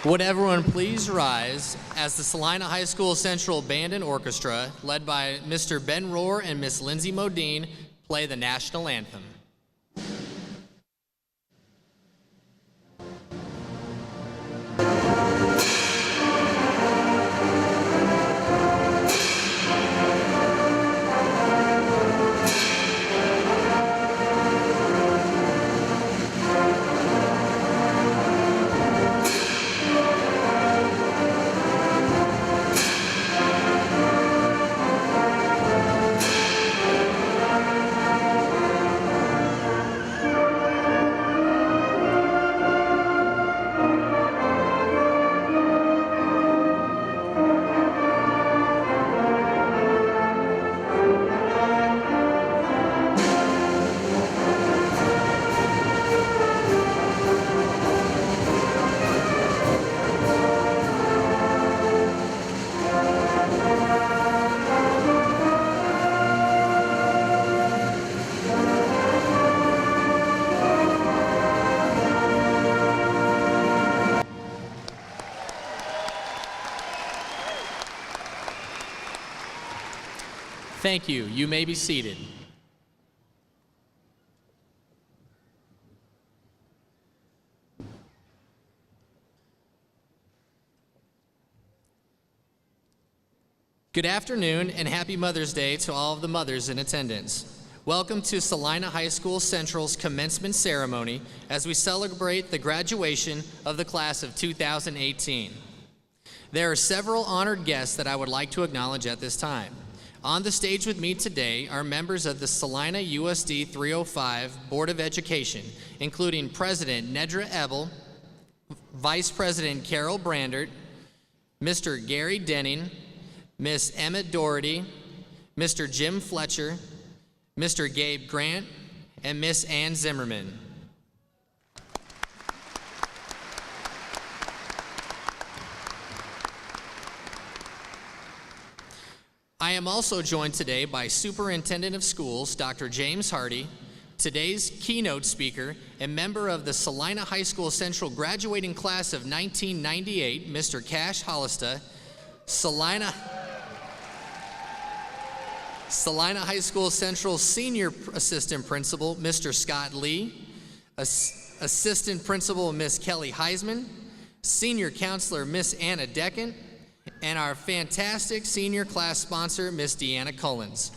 Would everyone please rise as the Salina High School Central Band and Orchestra, led by Mr. Ben Rohr and Miss Lindsay Modine, play the national anthem. Thank you. You may be seated. Good afternoon and happy Mother's Day to all of the mothers in attendance. Welcome to Salina High School Central's commencement ceremony as we celebrate the graduation of the class of 2018. There are several honored guests that I would like to acknowledge at this time. On the stage with me today are members of the Salina USD 305 Board of Education, including President Nedra Ebel, Vice President Carol Brandert, Mr. Gary Denning, Miss Emma Doherty, Mr. Jim Fletcher, Mr. Gabe Grant, and Miss Ann Zimmerman. I am also joined today by Superintendent of Schools, Dr. James Hardy, today's keynote speaker and member of the Salina High School Central graduating class of 1998, Mr. Cash Hollista, Salina High School Central Senior Assistant Principal, Mr. Scott Lee, Assistant Principal, Miss Kelly Heisman, Senior Counselor, Miss Anna Deckent, and our fantastic senior class sponsor, Miss Deanna Collins.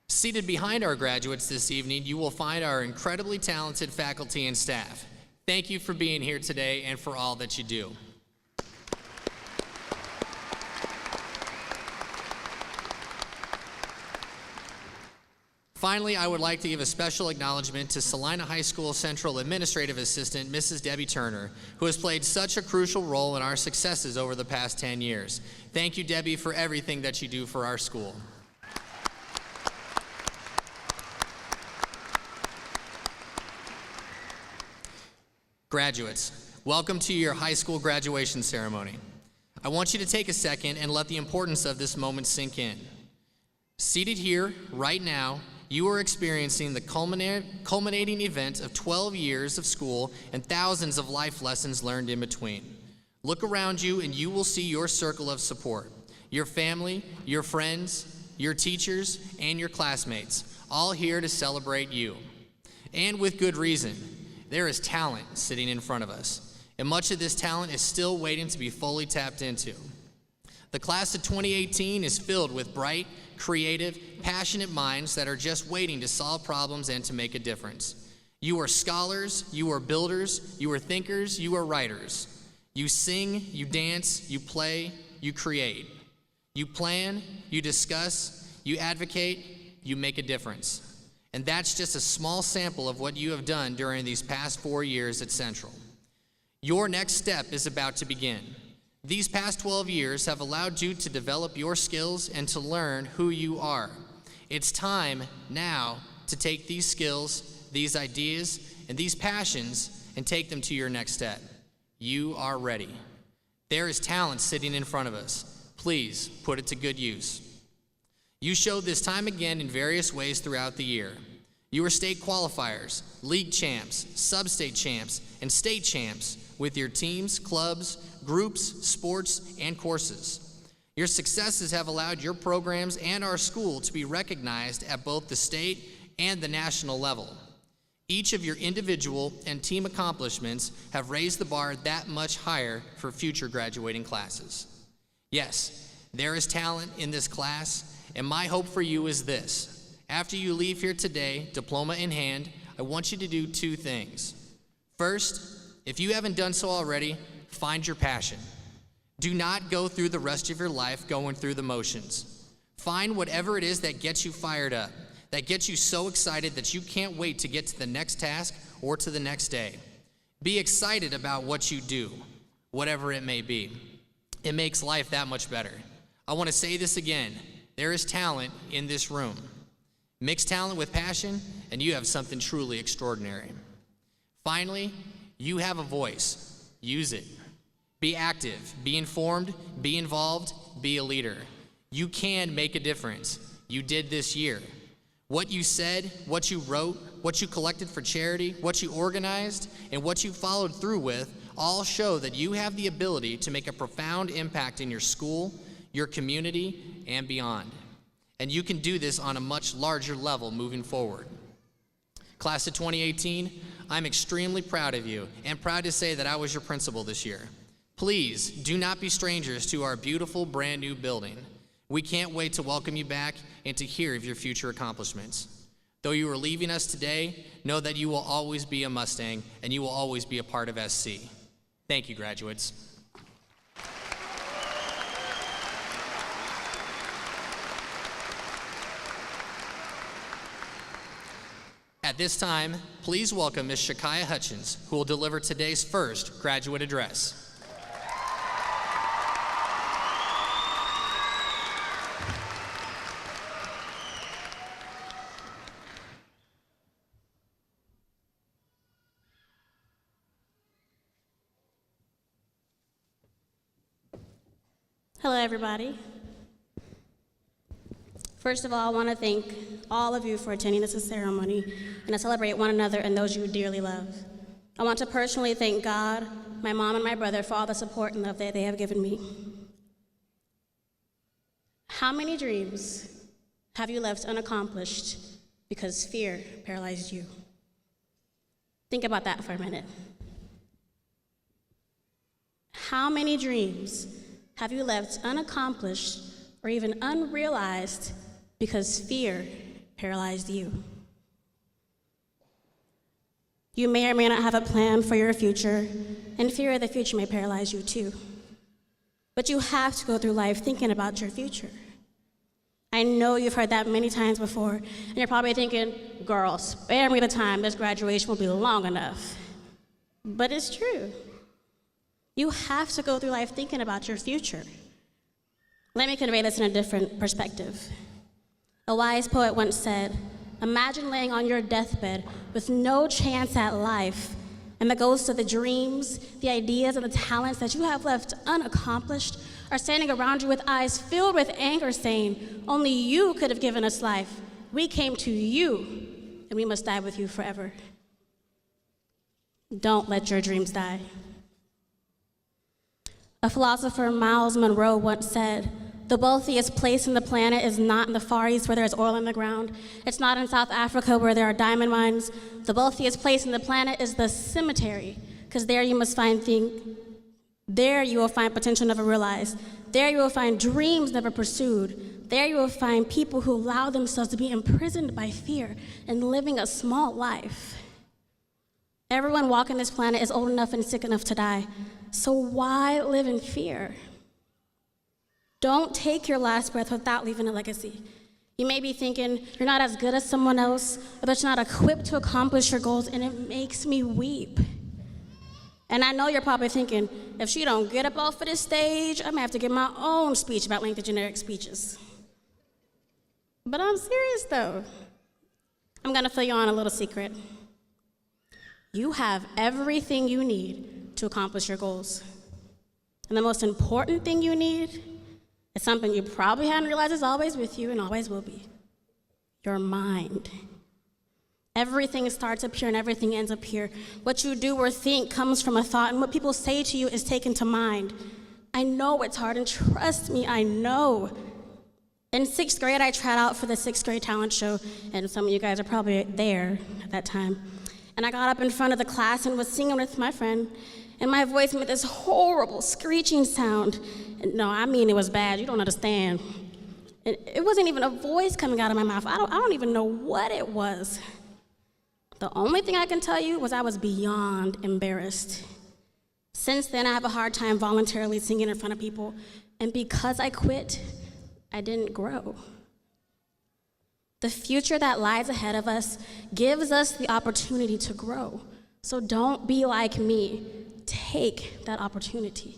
Seated behind our graduates this evening, you will find our incredibly talented faculty and staff. Thank you for being here today and for all that you do. Finally, I would like to give a special acknowledgement to Salina High School Central Administrative Assistant, Mrs. Debbie Turner, who has played such a crucial role in our successes over the past 10 years. Thank you, Debbie, for everything that you do for our school. Graduates, welcome to your high school graduation ceremony. I want you to take a second and let the importance of this moment sink in. Seated here, right now, you are experiencing the culminating event of 12 years of school and thousands of life lessons learned in between. Look around you and you will see your circle of support, your family, your friends, your teachers, and your classmates, all here to celebrate you. And with good reason. There is talent sitting in front of us, and much of this talent is still waiting to be fully tapped into. The class of 2018 is filled with bright, creative, passionate minds that are just waiting to solve problems and to make a difference. You are scholars, you are builders, you are thinkers, you are writers. You sing, you dance, you play, you create. You plan, you discuss, you advocate, you make a difference. And that's just a small sample of what you have done during these past 4 years at Central. Your next step is about to begin. These past 12 years have allowed you to develop your skills and to learn who you are. It's time now to take these skills, these ideas, and these passions and take them to your next step. You are ready. There is talent sitting in front of us. Please put it to good use. You showed this time again in various ways throughout the year. You were state qualifiers, league champs, sub-state champs, and state champs with your teams, clubs, groups, sports, and courses. Your successes have allowed your programs and our school to be recognized at both the state and the national level. Each of your individual and team accomplishments have raised the bar that much higher for future graduating classes. Yes, there is talent in this class, and my hope for you is this. After you leave here today, diploma in hand, I want you to do two things. First, if you haven't done so already, find your passion. Do not go through the rest of your life going through the motions. Find whatever it is that gets you fired up, that gets you so excited that you can't wait to get to the next task or to the next day. Be excited about what you do, whatever it may be. It makes life that much better. I want to say this again. There is talent in this room. Mix talent with passion, and you have something truly extraordinary. Finally, you have a voice. Use it. Be active, be informed, be involved, be a leader. You can make a difference. You did this year. What you said, what you wrote, what you collected for charity, what you organized, and what you followed through with all show that you have the ability to make a profound impact in your school, your community, and beyond. And you can do this on a much larger level moving forward. Class of 2018, I'm extremely proud of you and proud to say that I was your principal this year. Please do not be strangers to our beautiful brand new building. We can't wait to welcome you back and to hear of your future accomplishments. Though you are leaving us today, know that you will always be a Mustang and you will always be a part of SC. Thank you, graduates. At this time, please welcome Ms. Shakya Hutchins, who will deliver today's first graduate address. Hello, everybody. First of all, I want to thank all of you for attending this ceremony and to celebrate one another and those you dearly love. I want to personally thank God, my mom, and my brother for all the support and love that they have given me. How many dreams have you left unaccomplished because fear paralyzed you? Think about that for a minute. How many dreams have you left unaccomplished or even unrealized because fear paralyzed you? You may or may not have a plan for your future, and fear of the future may paralyze you too. But you have to go through life thinking about your future. I know you've heard that many times before, and you're probably thinking, girl, spare me the time, this graduation will be long enough. But it's true. You have to go through life thinking about your future. Let me convey this in a different perspective. A wise poet once said, imagine laying on your deathbed with no chance at life, and the ghosts of the dreams, the ideas, and the talents that you have left unaccomplished are standing around you with eyes filled with anger, saying, only you could have given us life. We came to you, and we must die with you forever. Don't let your dreams die. A philosopher, Miles Monroe, once said, the wealthiest place in the planet is not in the Far East where there is oil in the ground. It's not in South Africa where there are diamond mines. The wealthiest place in the planet is the cemetery, because there you will find potential never realized. There you will find dreams never pursued. There you will find people who allow themselves to be imprisoned by fear and living a small life. Everyone walking this planet is old enough and sick enough to die. So why live in fear? Don't take your last breath without leaving a legacy. You may be thinking you're not as good as someone else, or that you're not equipped to accomplish your goals, and it makes me weep. And I know you're probably thinking, if she don't get up off of this stage, I'm gonna have to give my own speech about lengthy generic speeches. But I'm serious though. I'm gonna fill you on a little secret. You have everything you need to accomplish your goals. And the most important thing you need It's something you probably hadn't realized is always with you and always will be. Your mind. Everything starts up here and everything ends up here. What you do or think comes from a thought, and what people say to you is taken to mind. I know it's hard, and trust me, I know. In 6th grade, I tried out for the 6th grade talent show, and some of you guys are probably there at that time. And I got up in front of the class and was singing with my friend, and my voice made this horrible screeching sound. And no, I mean it was bad. You don't understand. It wasn't even a voice coming out of my mouth. I don't even know what it was. The only thing I can tell you was I was beyond embarrassed. Since then, I have a hard time voluntarily singing in front of people, and because I quit, I didn't grow. The future that lies ahead of us gives us the opportunity to grow. So don't be like me. Take that opportunity.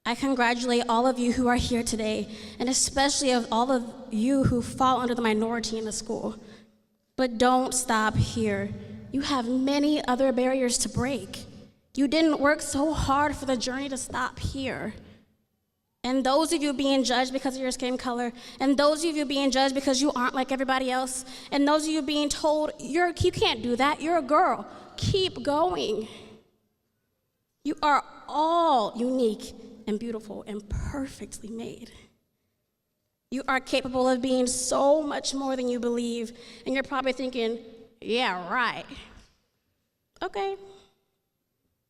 I congratulate all of you who are here today, and especially of all of you who fall under the minority in the school. But don't stop here. You have many other barriers to break. You didn't work so hard for the journey to stop here. And those of you being judged because of your skin color, and those of you being judged because you aren't like everybody else, and those of you being told, you can't do that, you're a girl, keep going. You are all unique and beautiful and perfectly made. You are capable of being so much more than you believe, and you're probably thinking, yeah, right. Okay.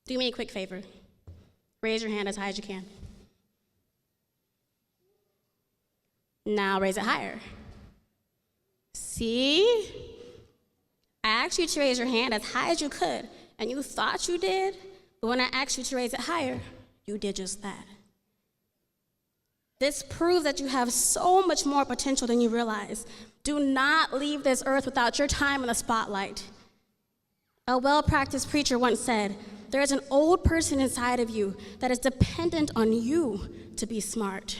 Do me a quick favor. Raise your hand as high as you can. Now raise it higher. See? I asked you to raise your hand as high as you could, and you thought you did, but when I asked you to raise it higher, you did just that. This proves that you have so much more potential than you realize. Do not leave this earth without your time in the spotlight. A well-practiced preacher once said, there is an old person inside of you that is dependent on you to be smart.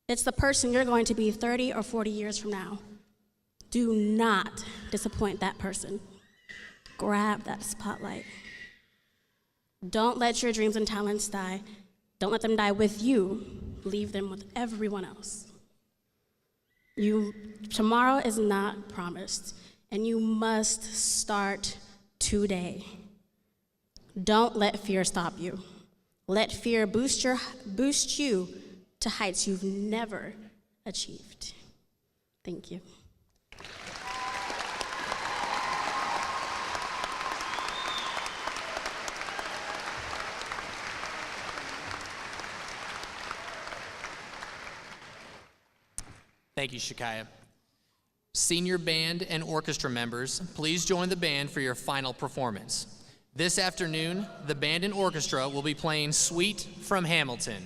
It's the person you're going to be 30 or 40 years from now. Do not disappoint that person. Grab that spotlight. Don't let your dreams and talents die. Don't let them die with you. Leave them with everyone else. Tomorrow is not promised, and you must start today. Don't let fear stop you. Let fear boost you to heights you've never achieved. Thank you. Thank you, Shakya. Senior band and orchestra members, please join the band for your final performance. This afternoon, the band and orchestra will be playing Suite from Hamilton.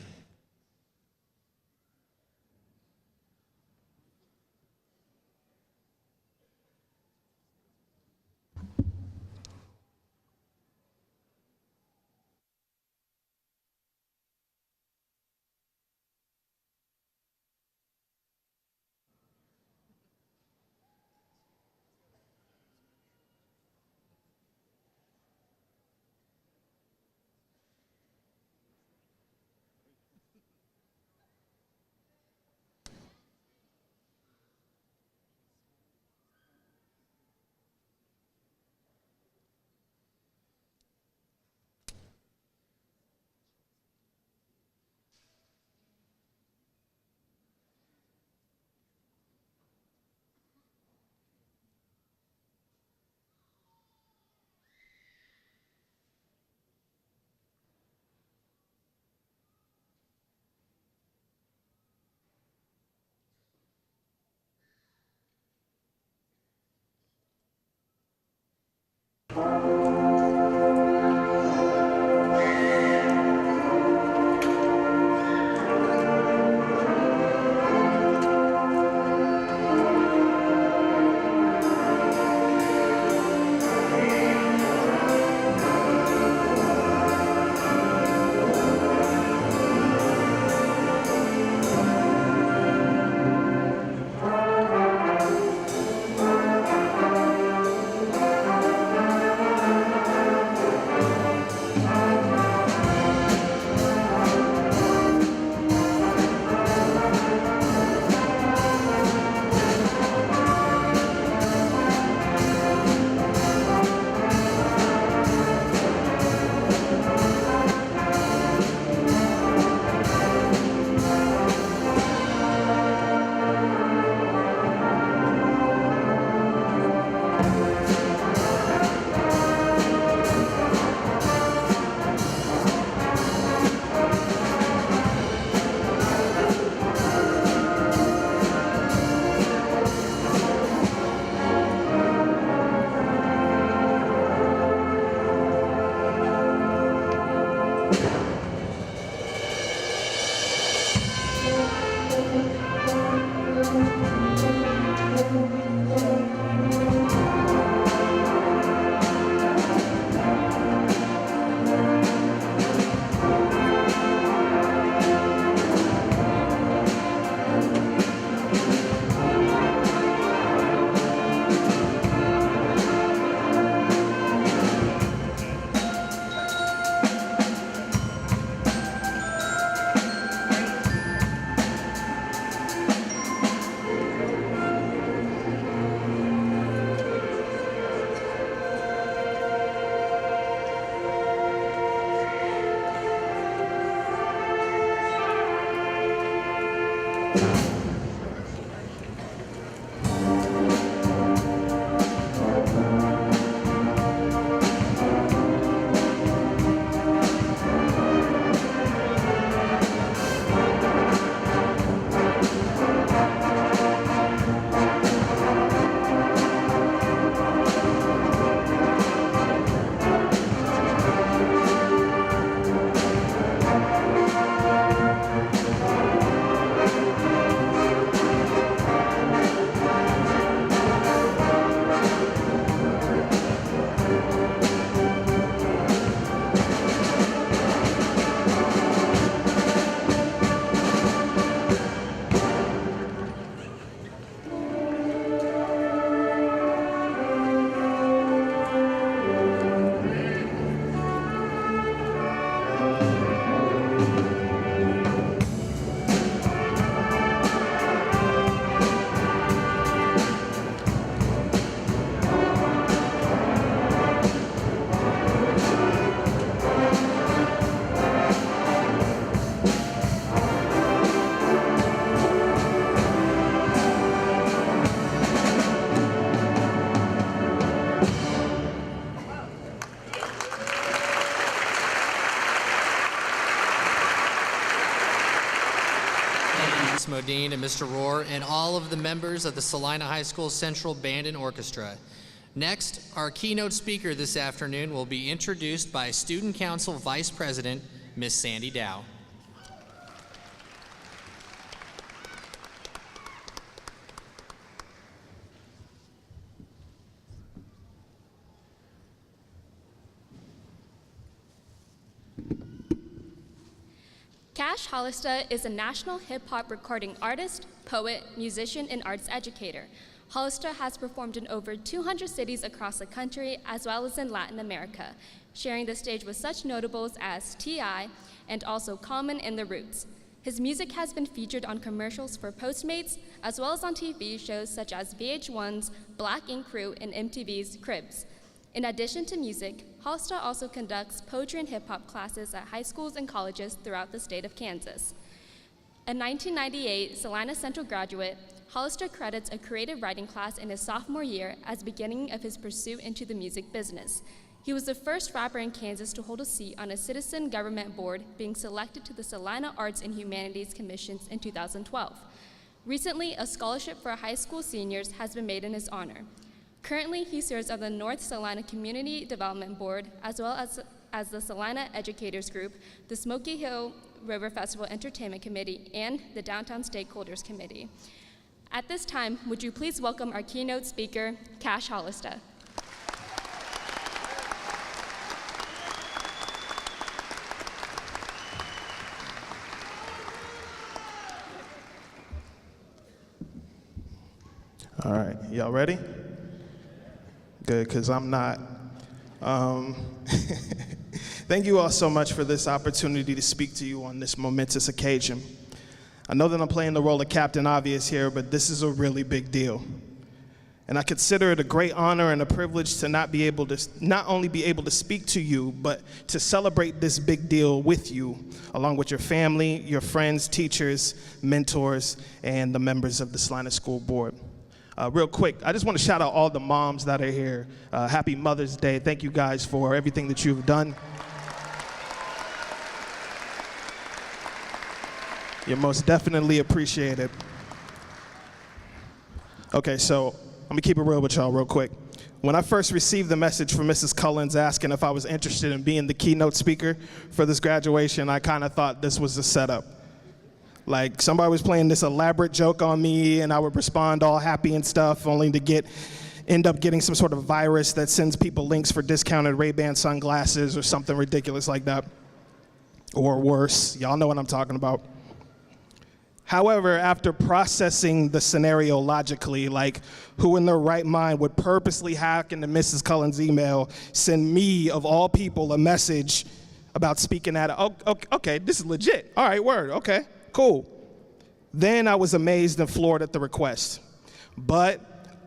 and Mr. Rohr, and all of the members of the Salina High School Central Band and Orchestra. Next, our keynote speaker this afternoon will be introduced by Student Council Vice President, Ms. Sandy Dow. Cash Hollister is a national hip-hop recording artist, poet, musician, and arts educator. Hollister has performed in over 200 cities across the country, as well as in Latin America, sharing the stage with such notables as T.I. and also Common and The Roots. His music has been featured on commercials for Postmates, as well as on TV shows such as VH1's Black Ink Crew and MTV's Cribs. In addition to music, Hollister also conducts poetry and hip-hop classes at high schools and colleges throughout the state of Kansas. A 1998 Salina Central graduate, Hollister credits a creative writing class in his sophomore year as beginning of his pursuit into the music business. He was the first rapper in Kansas to hold a seat on a citizen government board, being selected to the Salina Arts and Humanities Commissions in 2012. Recently, a scholarship for high school seniors has been made in his honor. Currently, he serves on the North Salina Community Development Board, as well as the Salina Educators Group, the Smoky Hill River Festival Entertainment Committee, and the Downtown Stakeholders Committee. At this time, would you please welcome our keynote speaker, Cash Hollister. All right, y'all ready? Good, because I'm not. Thank you all so much for this opportunity to speak to you on this momentous occasion. I know that I'm playing the role of Captain Obvious here, but this is a really big deal. And I consider it a great honor and a privilege to not only be able to speak to you, but to celebrate this big deal with you, along with your family, your friends, teachers, mentors, and the members of the Salina School Board. Real quick, I just want to shout out all the moms that are here. Happy Mother's Day. Thank you guys for everything that you've done. You're most definitely appreciated. Okay, so let me keep it real with y'all real quick. When I first received the message from Mrs. Cullens asking if I was interested in being the keynote speaker for this graduation, I kind of thought this was a setup. Like somebody was playing this elaborate joke on me and I would respond all happy and stuff, only to end up getting some sort of virus that sends people links for discounted Ray-Ban sunglasses or something ridiculous like that. Or worse, y'all know what I'm talking about. However, after processing the scenario logically, like who in their right mind would purposely hack into Mrs. Cullens' email, send me, of all people, a message about speaking at okay, this is legit. All right, word, okay, cool. Then I was amazed and floored at the request. But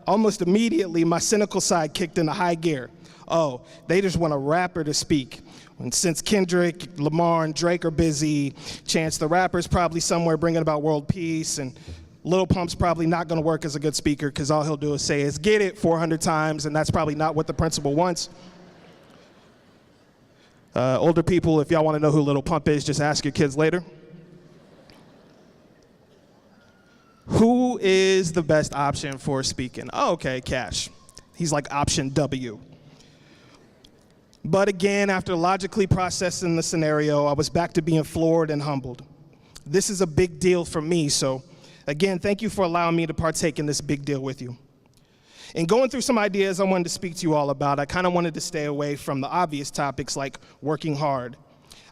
almost immediately, my cynical side kicked into high gear. Oh, they just want a rapper to speak. And since Kendrick, Lamar, and Drake are busy, Chance the Rapper's probably somewhere bringing about world peace, and Lil Pump's probably not going to work as a good speaker because all he'll do is say is get it 400 times, and that's probably not what the principal wants. Older people, if y'all want to know who Lil Pump is, just ask your kids later. Who is the best option for speaking? Oh, okay, Cash. He's like option W. But again, after logically processing the scenario, I was back to being floored and humbled. This is a big deal for me, so again, thank you for allowing me to partake in this big deal with you. In going through some ideas I wanted to speak to you all about, I kind of wanted to stay away from the obvious topics like working hard.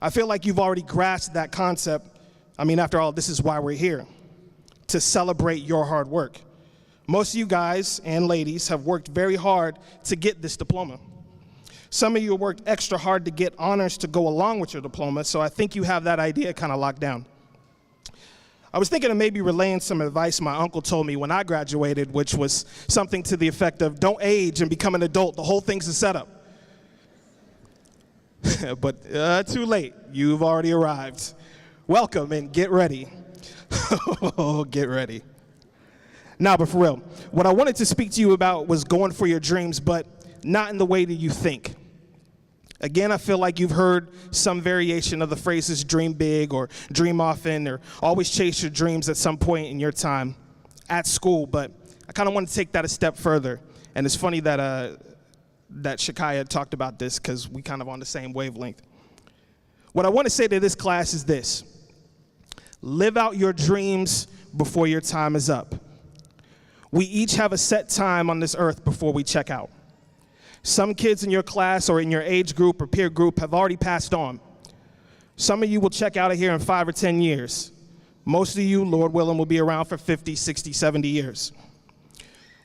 I feel like you've already grasped that concept. I mean, after all, this is why we're here, to celebrate your hard work. Most of you guys and ladies have worked very hard to get this diploma. Some of you worked extra hard to get honors to go along with your diploma, so I think you have that idea kind of locked down. I was thinking of maybe relaying some advice my uncle told me when I graduated, which was something to the effect of, don't age and become an adult, the whole thing's a setup. But too late, you've already arrived. Welcome and get ready. Oh, get ready. Now, but for real, what I wanted to speak to you about was going for your dreams, but not in the way that you think. Again, I feel like you've heard some variation of the phrases dream big or dream often or always chase your dreams at some point in your time at school, but I kind of want to take that a step further. And it's funny that Shakya talked about this because we kind of on the same wavelength. What I want to say to this class is this: live out your dreams before your time is up. We each have a set time on this earth before we check out. Some kids in your class or in your age group or peer group have already passed on. Some of you will check out of here in 5 or 10 years. Most of you, Lord willing, will be around for 50, 60, 70 years.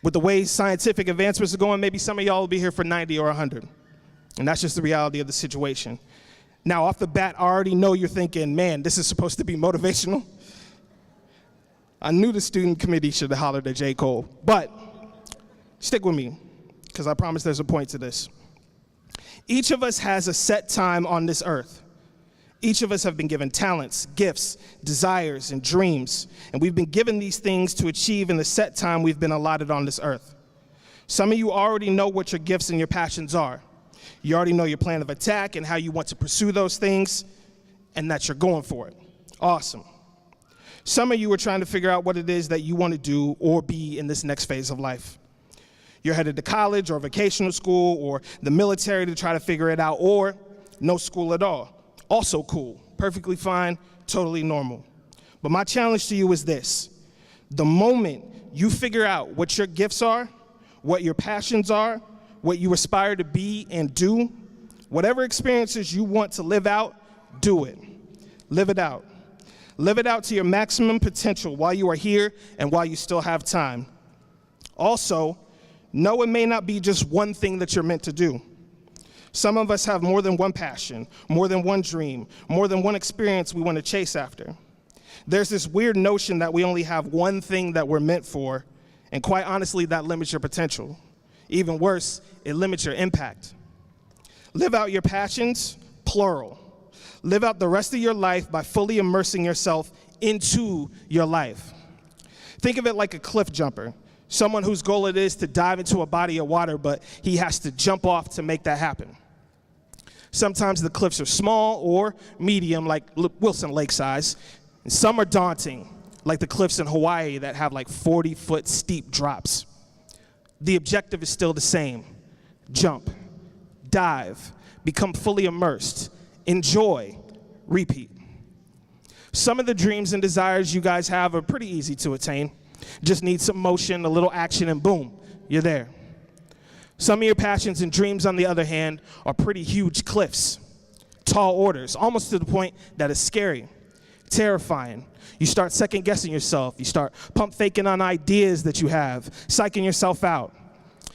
With the way scientific advancements are going, maybe some of y'all will be here for 90 or 100. And that's just the reality of the situation. Now, off the bat, I already know you're thinking, man, this is supposed to be motivational. I knew the student committee should have hollered at J. Cole, but stick with me, because I promise there's a point to this. Each of us has a set time on this earth. Each of us have been given talents, gifts, desires, and dreams, and we've been given these things to achieve in the set time we've been allotted on this earth. Some of you already know what your gifts and your passions are. You already know your plan of attack and how you want to pursue those things, and that you're going for it. Awesome. Some of you are trying to figure out what it is that you want to do or be in this next phase of life. You're headed to college or vocational school or the military to try to figure it out, or no school at all. Also cool, perfectly fine, totally normal. But my challenge to you is this: the moment you figure out what your gifts are, what your passions are, what you aspire to be and do, whatever experiences you want to live out, do it. Live it out. Live it out to your maximum potential while you are here and while you still have time. Also, know it may not be just one thing that you're meant to do. Some of us have more than one passion, more than one dream, more than one experience we want to chase after. There's this weird notion that we only have one thing that we're meant for, and quite honestly, that limits your potential. Even worse, it limits your impact. Live out your passions, plural. Live out the rest of your life by fully immersing yourself into your life. Think of it like a cliff jumper, someone whose goal it is to dive into a body of water, but he has to jump off to make that happen. Sometimes the cliffs are small or medium, like Wilson Lake size, and some are daunting, like the cliffs in Hawaii that have like 40-foot steep drops. The objective is still the same: jump, dive, become fully immersed, enjoy, repeat. Some of the dreams and desires you guys have are pretty easy to attain. Just need some motion, a little action, and boom, you're there. Some of your passions and dreams, on the other hand, are pretty huge cliffs, tall orders, almost to the point that it's scary, terrifying. You start second-guessing yourself. You start pump-faking on ideas that you have, psyching yourself out.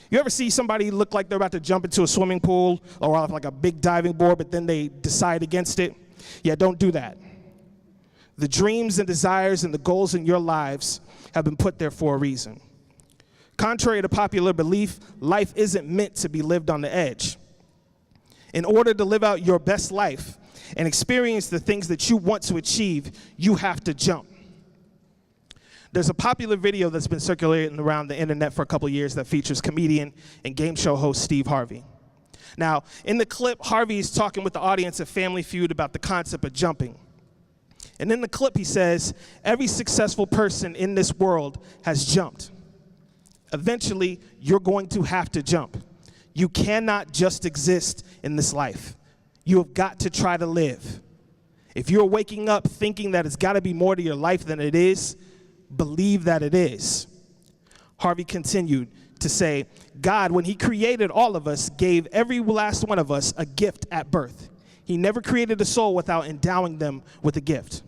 You ever see somebody look like they're about to jump into a swimming pool or off like a big diving board, but then they decide against it? Yeah, don't do that. The dreams and desires and the goals in your lives have been put there for a reason. Contrary to popular belief, life isn't meant to be lived on the edge. In order to live out your best life and experience the things that you want to achieve, you have to jump. There's a popular video that's been circulating around the internet for a couple years that features comedian and game show host Steve Harvey. Now, in the clip, Harvey is talking with the audience at Family Feud about the concept of jumping. And in the clip, he says, every successful person in this world has jumped. Eventually, you're going to have to jump. You cannot just exist in this life. You have got to try to live. If you're waking up thinking that it's got to be more to your life than it is, believe that it is. Harvey continued to say, God, when he created all of us, gave every last one of us a gift at birth. He never created a soul without endowing them with a gift.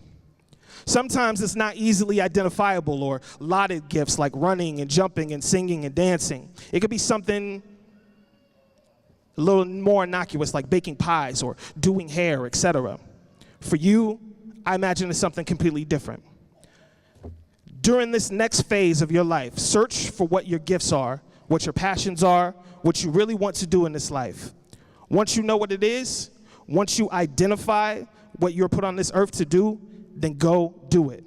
Sometimes it's not easily identifiable or lauded gifts like running and jumping and singing and dancing. It could be something a little more innocuous like baking pies or doing hair, etc. For you, I imagine it's something completely different. During this next phase of your life, search for what your gifts are, what your passions are, what you really want to do in this life. Once you know what it is, once you identify what you're put on this earth to do, then go do it.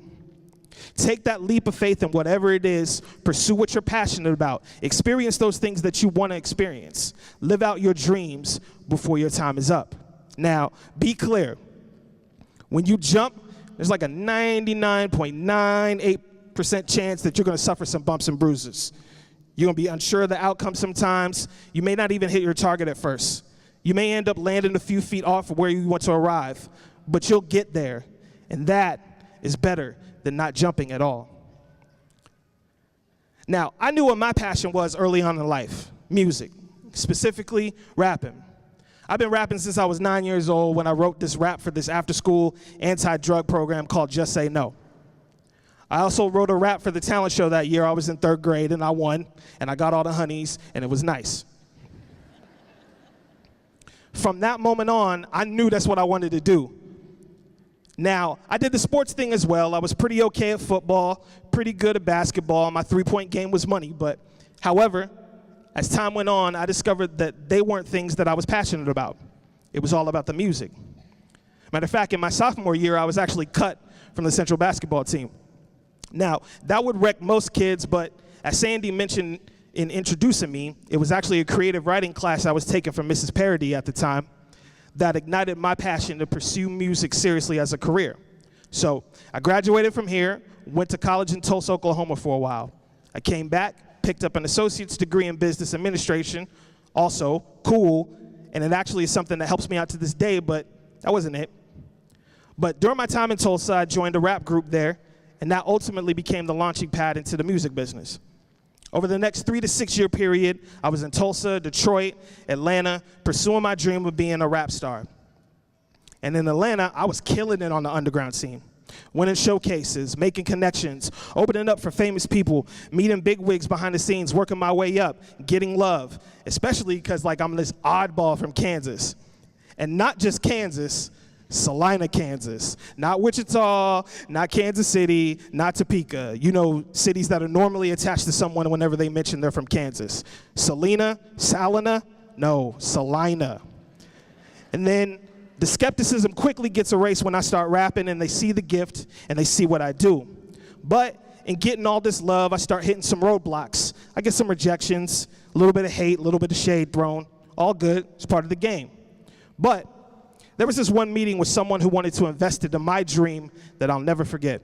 Take that leap of faith in whatever it is. Pursue what you're passionate about. Experience those things that you want to experience. Live out your dreams before your time is up. Now, be clear. When you jump, there's like a 99.98% chance that you're going to suffer some bumps and bruises. You're going to be unsure of the outcome sometimes. You may not even hit your target at first. You may end up landing a few feet off of where you want to arrive, but you'll get there, and that is better than not jumping at all. Now, I knew what my passion was early on in life, music, specifically rapping. I've been rapping since I was 9 years old when I wrote this rap for this after-school anti-drug program called Just Say No. I also wrote a rap for the talent show that year. I was in 3rd grade, and I won, and I got all the honeys, and it was nice. From that moment on, I knew that's what I wanted to do. Now, I did the sports thing as well. I was pretty okay at football, pretty good at basketball. My three-point game was money, but however, as time went on, I discovered that they weren't things that I was passionate about. It was all about the music. Matter of fact, in my sophomore year, I was actually cut from the Central basketball team. Now, that would wreck most kids, but as Sandy mentioned in introducing me, it was actually a creative writing class I was taking from Mrs. Parody at the time that ignited my passion to pursue music seriously as a career. So I graduated from here, went to college in Tulsa, Oklahoma for a while. I came back, picked up an associate's degree in business administration, also cool, and it actually is something that helps me out to this day, but that wasn't it. But during my time in Tulsa, I joined a rap group there, and that ultimately became the launching pad into the music business. Over the next 3 to 6 year period, I was in Tulsa, Detroit, Atlanta, pursuing my dream of being a rap star. And in Atlanta, I was killing it on the underground scene, winning showcases, making connections, opening up for famous people, meeting big wigs behind the scenes, working my way up, getting love, especially because I'm this oddball from Kansas. And not just Kansas, Salina, Kansas. Not Wichita, not Kansas City, not Topeka. You know, cities that are normally attached to someone whenever they mention they're from Kansas. Salina, no, Salina. And then the skepticism quickly gets erased when I start rapping and they see the gift and they see what I do. But in getting all this love, I start hitting some roadblocks. I get some rejections, a little bit of hate, a little bit of shade thrown. All good, it's part of the game. But there was this one meeting with someone who wanted to invest into my dream that I'll never forget.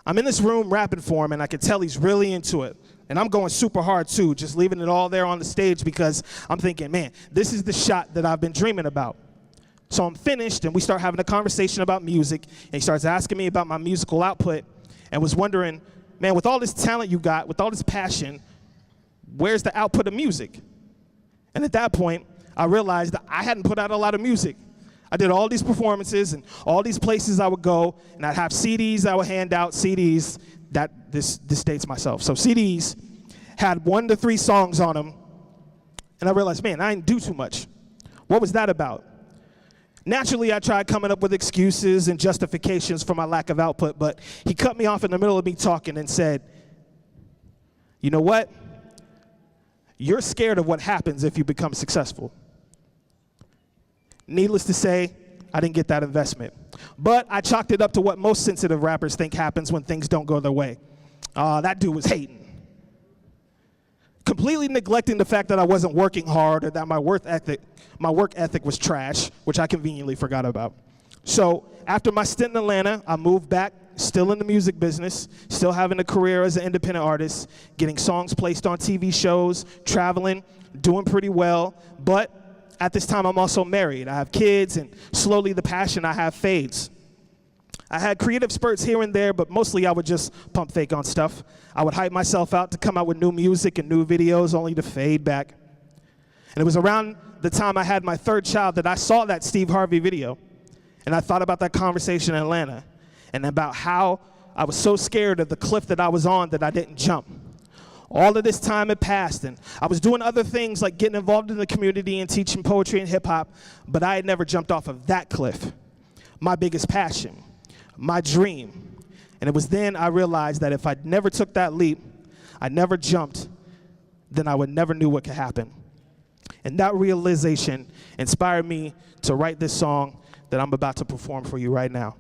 I'm in this room rapping for him, and I could tell he's really into it. And I'm going super hard, too, just leaving it all there on the stage because I'm thinking, man, this is the shot that I've been dreaming about. So I'm finished, and we start having a conversation about music, and he starts asking me about my musical output and was wondering, man, with all this talent you got, with all this passion, where's the output of music? And at that point, I realized that I hadn't put out a lot of music. I did all these performances and all these places I would go, and I'd have CDs I would hand out, CDs, that this dates myself. So CDs had 1 to 3 songs on them, and I realized, man, I didn't do too much. What was that about? Naturally, I tried coming up with excuses and justifications for my lack of output, but he cut me off in the middle of me talking and said, you know what? You're scared of what happens if you become successful. Needless to say, I didn't get that investment. But I chalked it up to what most sensitive rappers think happens when things don't go their way. That dude was hating. Completely neglecting the fact that I wasn't working hard or that my work ethic was trash, which I conveniently forgot about. So after my stint in Atlanta, I moved back, still in the music business, still having a career as an independent artist, getting songs placed on TV shows, traveling, doing pretty well, but at this time, I'm also married. I have kids, and slowly the passion I have fades. I had creative spurts here and there, but mostly I would just pump fake on stuff. I would hype myself out to come out with new music and new videos, only to fade back. And it was around the time I had my 3rd child that I saw that Steve Harvey video, and I thought about that conversation in Atlanta, and about how I was so scared of the cliff that I was on that I didn't jump. All of this time had passed, and I was doing other things like getting involved in the community and teaching poetry and hip-hop, but I had never jumped off of that cliff. My biggest passion, my dream. And it was then I realized that if I never took that leap, I never jumped, then I would never knew what could happen. And that realization inspired me to write this song that I'm about to perform for you right now.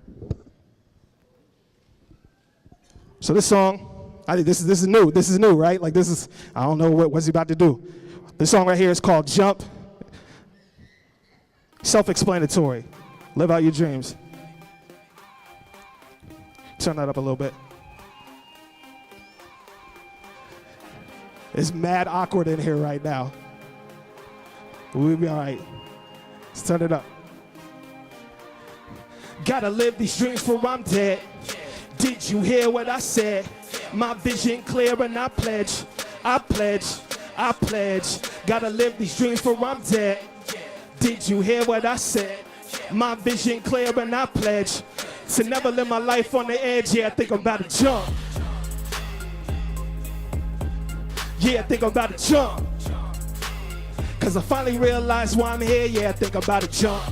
So this song, this is new. This is new, right? Like this is, I don't know what's he about to do. This song right here is called Jump. Self-explanatory. Live out your dreams. Turn that up a little bit. It's mad awkward in here right now. We'll be all right. Let's turn it up. Gotta live these dreams for I'm dead. Did you hear what I said? My vision clear and I pledge. I pledge. I pledge. Gotta live these dreams for I'm dead. Did you hear what I said? My vision clear and I pledge to never live my life on the edge. Yeah, I think I'm about to jump. Yeah, I think I'm about to jump. Cause I finally realized why I'm here. Yeah, I think I'm about to jump.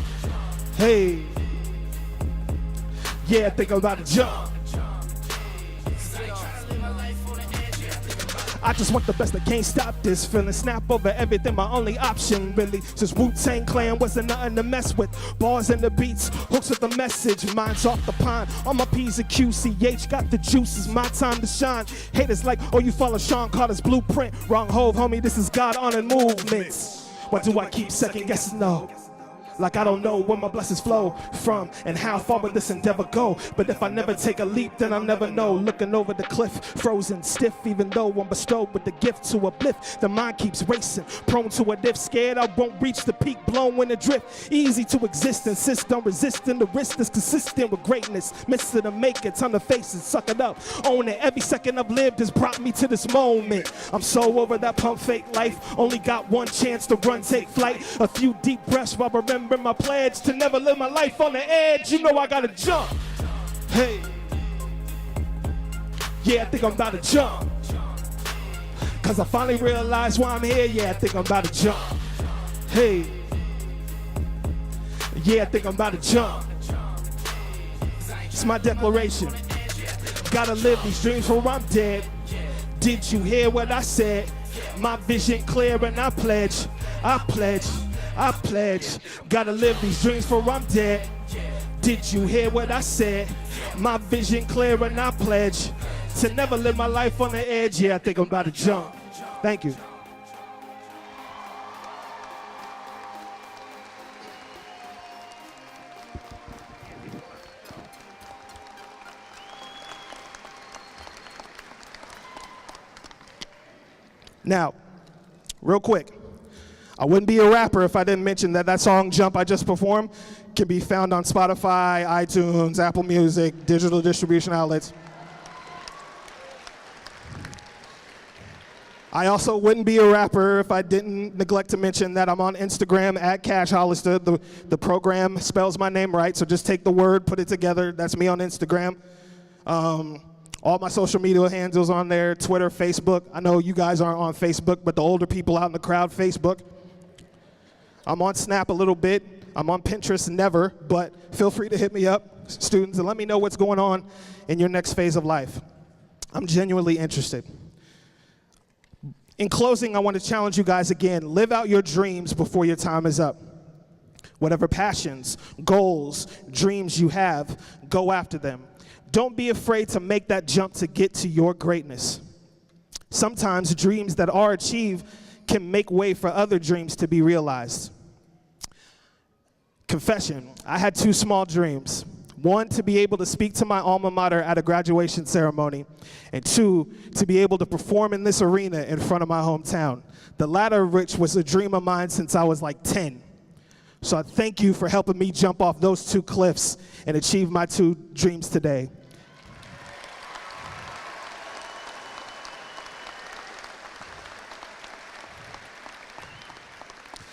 Hey. Yeah, I think I'm about to jump. I just want the best, I can't stop this feeling. Snap over everything, my only option, really. Since Wu-Tang Clan wasn't nothing to mess with. Bars and the beats, hooks with the message. Mine's off the pine, all my P's and QCH. Got the juices, my time to shine. Haters like, oh, you follow Sean Carter's blueprint. Wrong hove, homie, this is God-honored movements. Why do I keep second guessing? No. Like I don't know where my blessings flow from and how far will this endeavor go. But if I never take a leap, then I'll never know. Looking over the cliff, frozen stiff, even though I'm bestowed with the gift to uplift. The mind keeps racing, prone to a diff, scared I won't reach the peak, blown in a drift. Easy to exist, insist on resisting. The risk is consistent with greatness. Miss it or make it, time to face it, suck it up, own it. Every second I've lived has brought me to this moment. I'm so over that pump fake life. Only got one chance to run, take flight. A few deep breaths while remembering my pledge to never live my life on the edge. You know I gotta jump. Hey. Yeah, I think I'm about to jump. Cause I finally realized why I'm here. Yeah, I think I'm about to jump. Hey. Yeah, I think I'm about to jump. It's my declaration. Gotta live these dreams or I'm dead. Did you hear what I said? My vision clear and I pledge. I pledge. I pledge, gotta live these dreams for I'm dead. Did you hear what I said? My vision clear and I pledge to never live my life on the edge. Yeah, I think I'm about to jump. Thank you. Now, real quick. I wouldn't be a rapper if I didn't mention that song, Jump, I just performed, can be found on Spotify, iTunes, Apple Music, digital distribution outlets. I also wouldn't be a rapper if I didn't neglect to mention that I'm on Instagram at Cash Hollister. The program spells my name right, so just take the word, put it together. That's me on Instagram. All my social media handles on there, Twitter, Facebook. I know you guys aren't on Facebook, but the older people out in the crowd, Facebook. I'm on Snap a little bit. I'm on Pinterest, never, but feel free to hit me up, students, and let me know what's going on in your next phase of life. I'm genuinely interested. In closing, I want to challenge you guys again. Live out your dreams before your time is up. Whatever passions, goals, dreams you have, go after them. Don't be afraid to make that jump to get to your greatness. Sometimes dreams that are achieved can make way for other dreams to be realized. Confession, I had two small dreams. One, to be able to speak to my alma mater at a graduation ceremony. And two, to be able to perform in this arena in front of my hometown. The latter of which was a dream of mine since I was like 10. So I thank you for helping me jump off those two cliffs and achieve my two dreams today.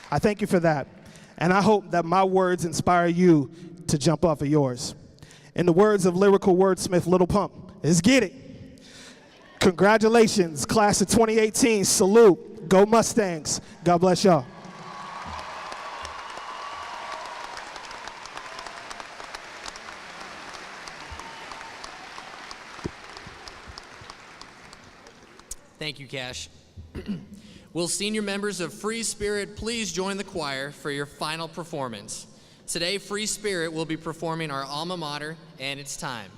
I thank you for that. And I hope that my words inspire you to jump off of yours. In the words of lyrical wordsmith Little Pump, let's get it. Congratulations, class of 2018. Salute. Go Mustangs. God bless y'all. Thank you, Cash. Will senior members of Free Spirit please join the choir for your final performance? Today, Free Spirit will be performing our alma mater, and it's time.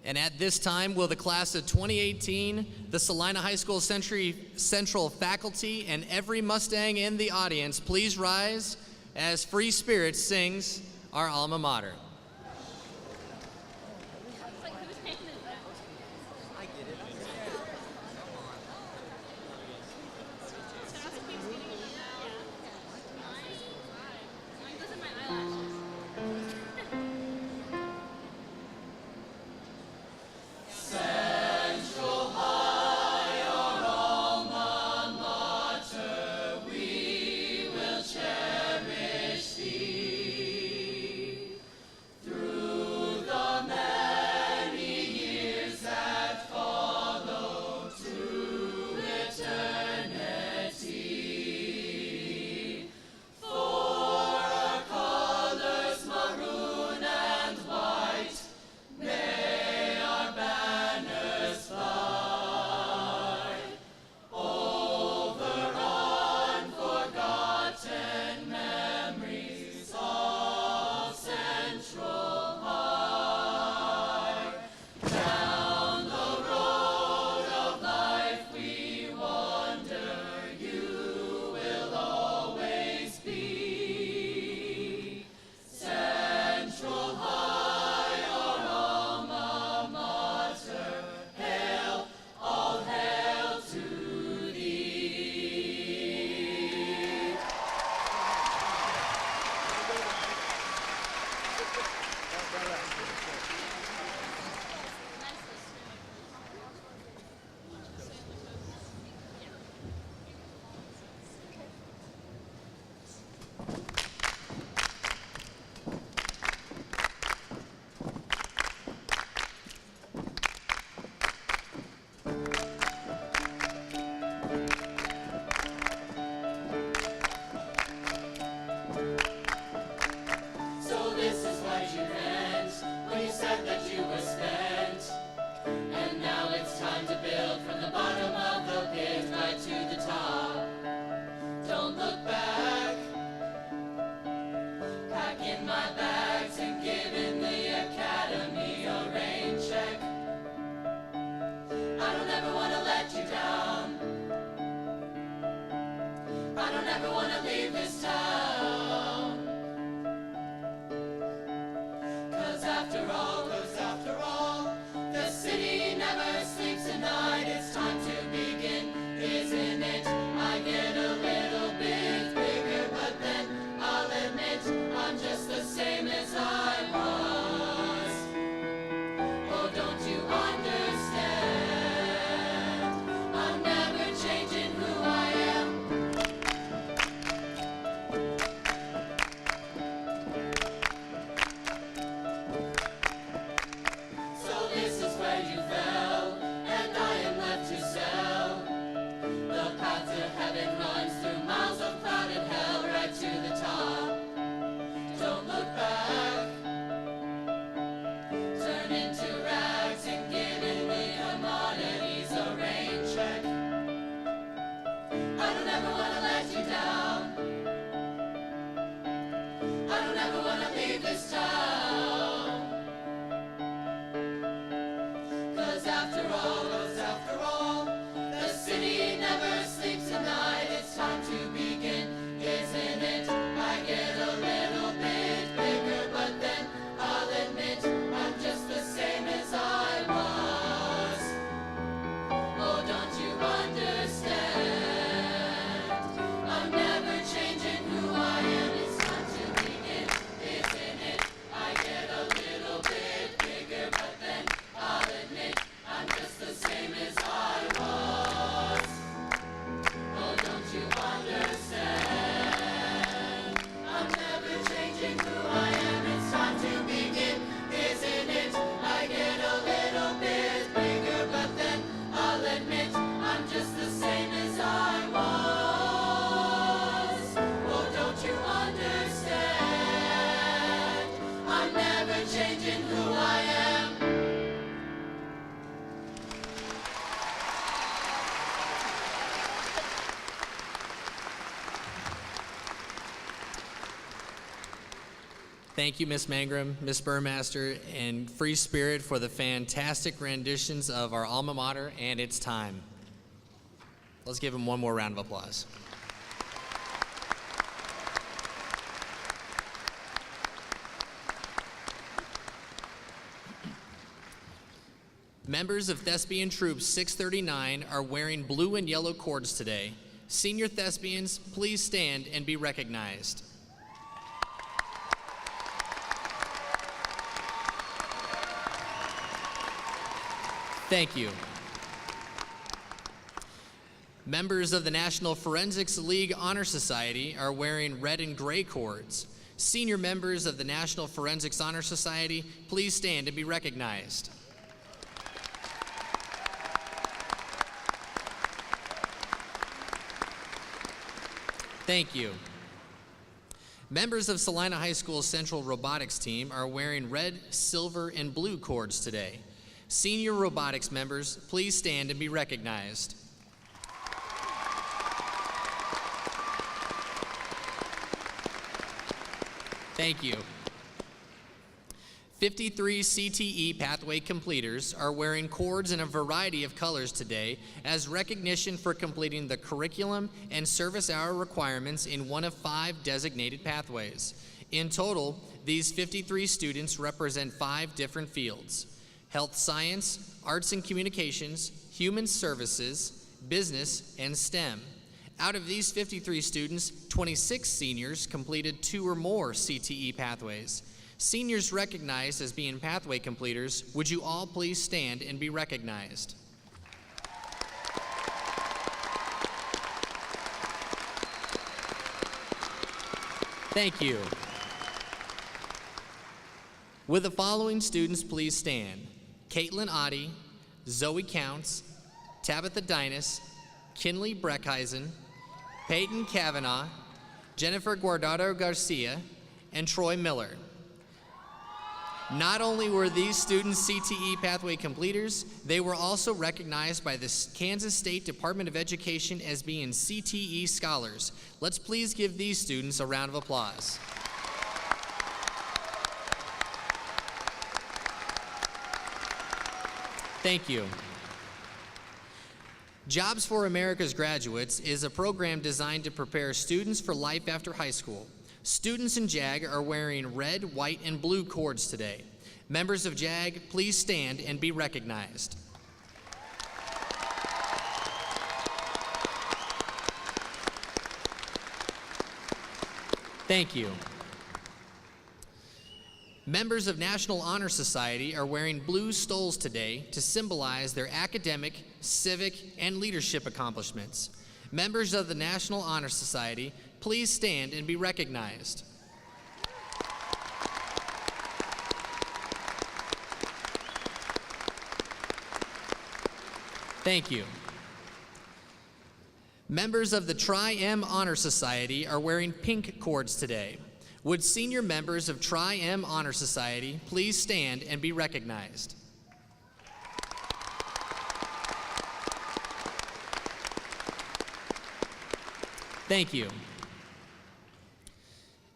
And at this time, will the class of 2018, the Salina High School Central faculty, and every Mustang in the audience please rise as Free Spirit sings our alma mater. Thank you, Ms. Mangrum, Ms. Burmaster, and Free Spirit for the fantastic renditions of our alma mater and its time. Let's give them one more round of applause. Members of Thespian Troop 639 are wearing blue and yellow cords today. Senior thespians, please stand and be recognized. Thank you. Members of the National Forensics League Honor Society are wearing red and gray cords. Senior members of the National Forensics Honor Society, please stand and be recognized. Thank you. Members of Salina High School's Central Robotics team are wearing red, silver, and blue cords today. Senior robotics members, please stand and be recognized. Thank you. 53 CTE pathway completers are wearing cords in a variety of colors today as recognition for completing the curriculum and service hour requirements in one of 5 designated pathways. In total, these 53 students represent 5 different fields: health science, arts and communications, human services, business, and STEM. Out of these 53 students, 26 seniors completed 2 or more CTE pathways. Seniors recognized as being pathway completers, would you all please stand and be recognized? Thank you. Will the following students please stand? Caitlin Oddie, Zoe Counts, Tabitha Dinas, Kinley Breckheisen, Peyton Kavanaugh, Jennifer Guardado Garcia, and Troy Miller. Not only were these students CTE pathway completers, they were also recognized by the Kansas State Department of Education as being CTE scholars. Let's please give these students a round of applause. Thank you. Jobs for America's Graduates is a program designed to prepare students for life after high school. Students in JAG are wearing red, white, and blue cords today. Members of JAG, please stand and be recognized. Thank you. Members of National Honor Society are wearing blue stoles today to symbolize their academic, civic, and leadership accomplishments. Members of the National Honor Society, please stand and be recognized. Thank you. Members of the Tri-M Honor Society are wearing pink cords today. Would senior members of Tri-M Honor Society please stand and be recognized? Thank you.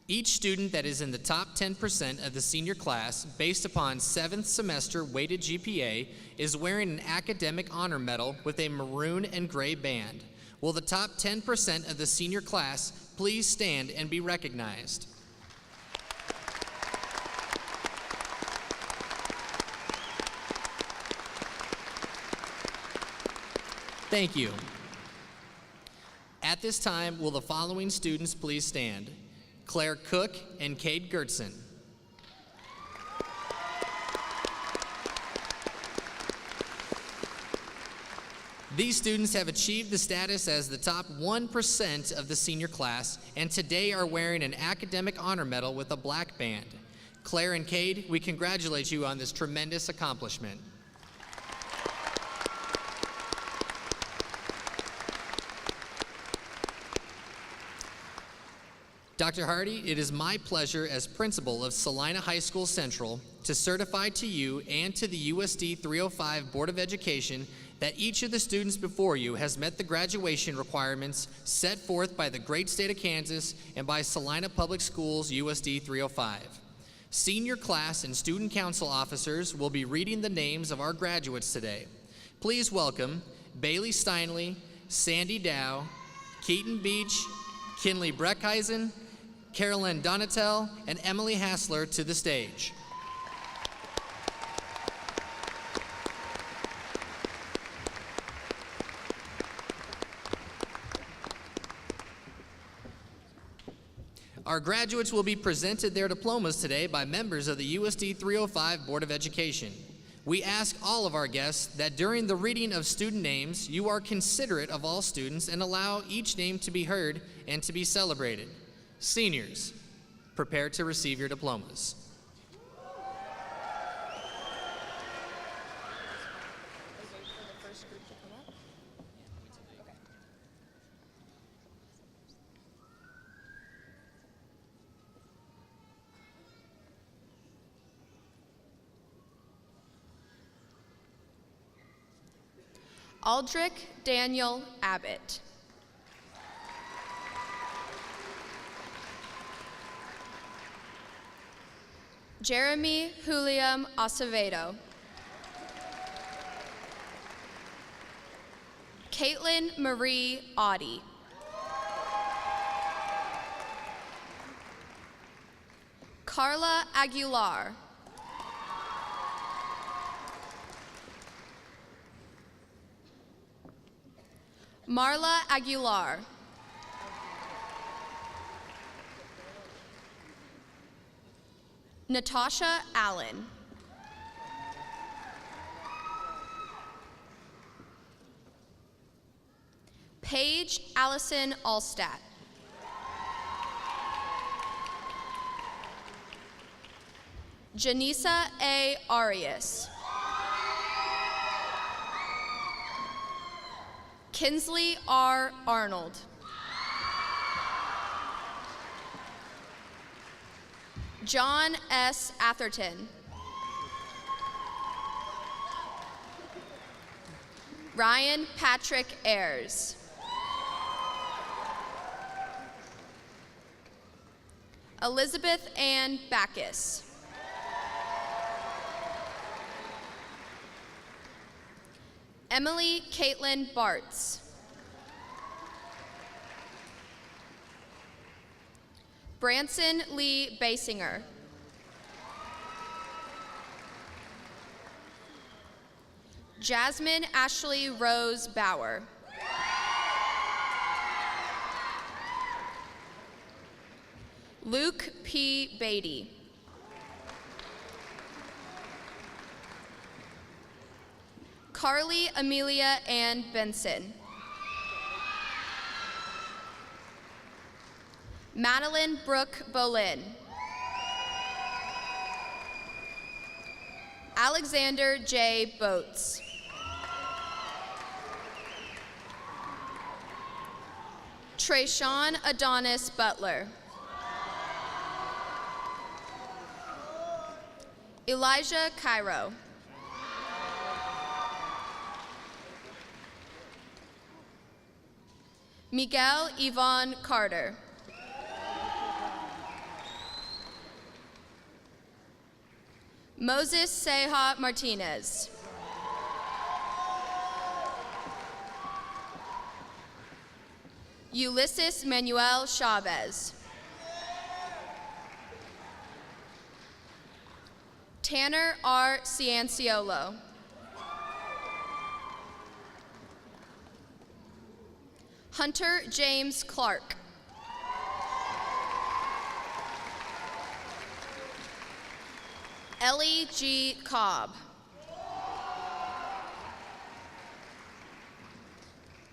Each student that is in the top 10% of the senior class, based upon 7th semester weighted GPA, is wearing an academic honor medal with a maroon and gray band. Will the top 10% of the senior class please stand and be recognized? Thank you. At this time, will the following students please stand? Claire Cook and Cade Gertson. These students have achieved the status as the top 1% of the senior class and today are wearing an academic honor medal with a black band. Claire and Cade, we congratulate you on this tremendous accomplishment. Dr. Hardy, it is my pleasure as principal of Salina High School Central to certify to you and to the USD 305 Board of Education that each of the students before you has met the graduation requirements set forth by the great state of Kansas and by Salina Public Schools USD 305. Senior class and student council officers will be reading the names of our graduates today. Please welcome Bailey Steinley, Sandy Dow, Keaton Beach, Kinley Breckheisen, Carolyn Donatel, and Emily Hassler to the stage. Our graduates will be presented their diplomas today by members of the USD 305 Board of Education. We ask all of our guests that during the reading of student names, you are considerate of all students and allow each name to be heard and to be celebrated. Seniors, prepare to receive your diplomas. Aldrich Daniel Abbott. Jeremy Juliam Acevedo. Caitlin Marie Audie. Carla Aguilar. Marla Aguilar. Natasha Allen. Paige Allison Allstat. Janisa A. Arias. Kinsley R. Arnold. John S. Atherton. Ryan Patrick Ayers. Elizabeth Ann Backus. Emily Caitlin Bartz. Branson Lee Basinger. Jasmine Ashley Rose Bauer. Luke P. Beatty. Carly Amelia Ann Benson. Madeline Brooke Bolin. Alexander J. Boats. Trayshawn Adonis Butler. Elijah Cairo. Miguel Yvonne Carter. Moses Seha Martinez. Ulysses Manuel Chavez. Tanner R. Cianciolo. Hunter James Clark. Ellie G. Cobb.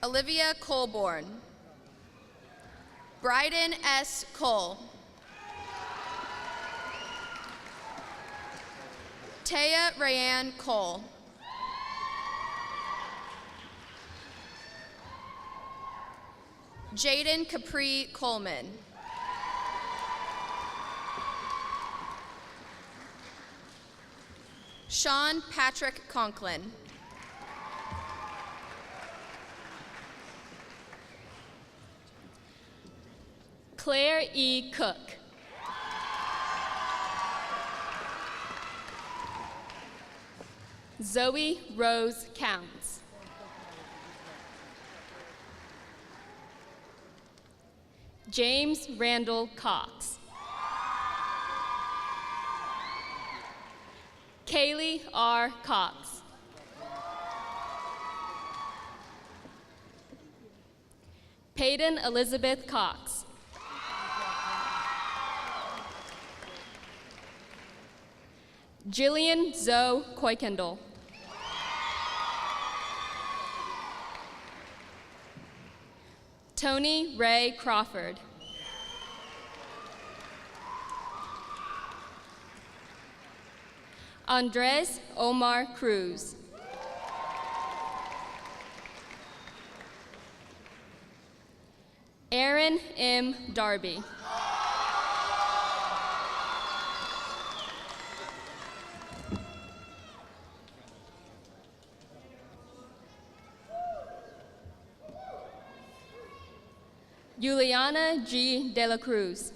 Olivia Colborn. Bryden S. Cole. Taya Rayanne Cole. Jaden Capri Coleman. Sean Patrick Conklin. Claire E. Cook. Zoe Rose Counts. James Randall Cox. Kaylee R. Cox. Peyton Elizabeth Cox. Jillian Zoe Koykendall. Tony Ray Crawford. Andres Omar Cruz. Aaron M. Darby. Juliana G. De La Cruz.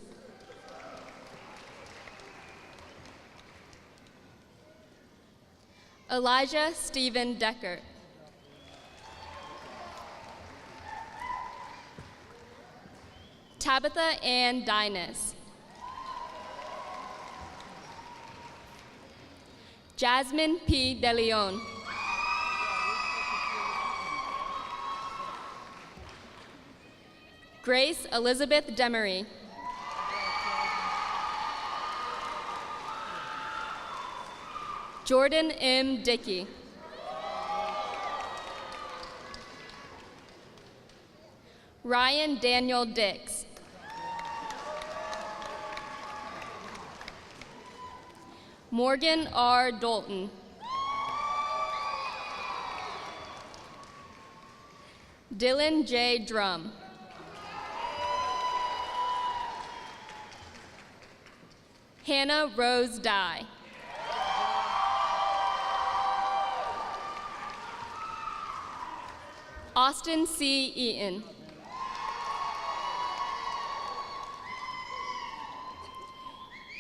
Elijah Stephen Deckert. Tabitha Ann Dynas. Jasmine P. De Leon. Grace Elizabeth Demery. Jordan M. Dickey. Ryan Daniel Dix. Morgan R. Dalton. Dylan J. Drum. Hannah Rose Dye. Austin C. Eaton.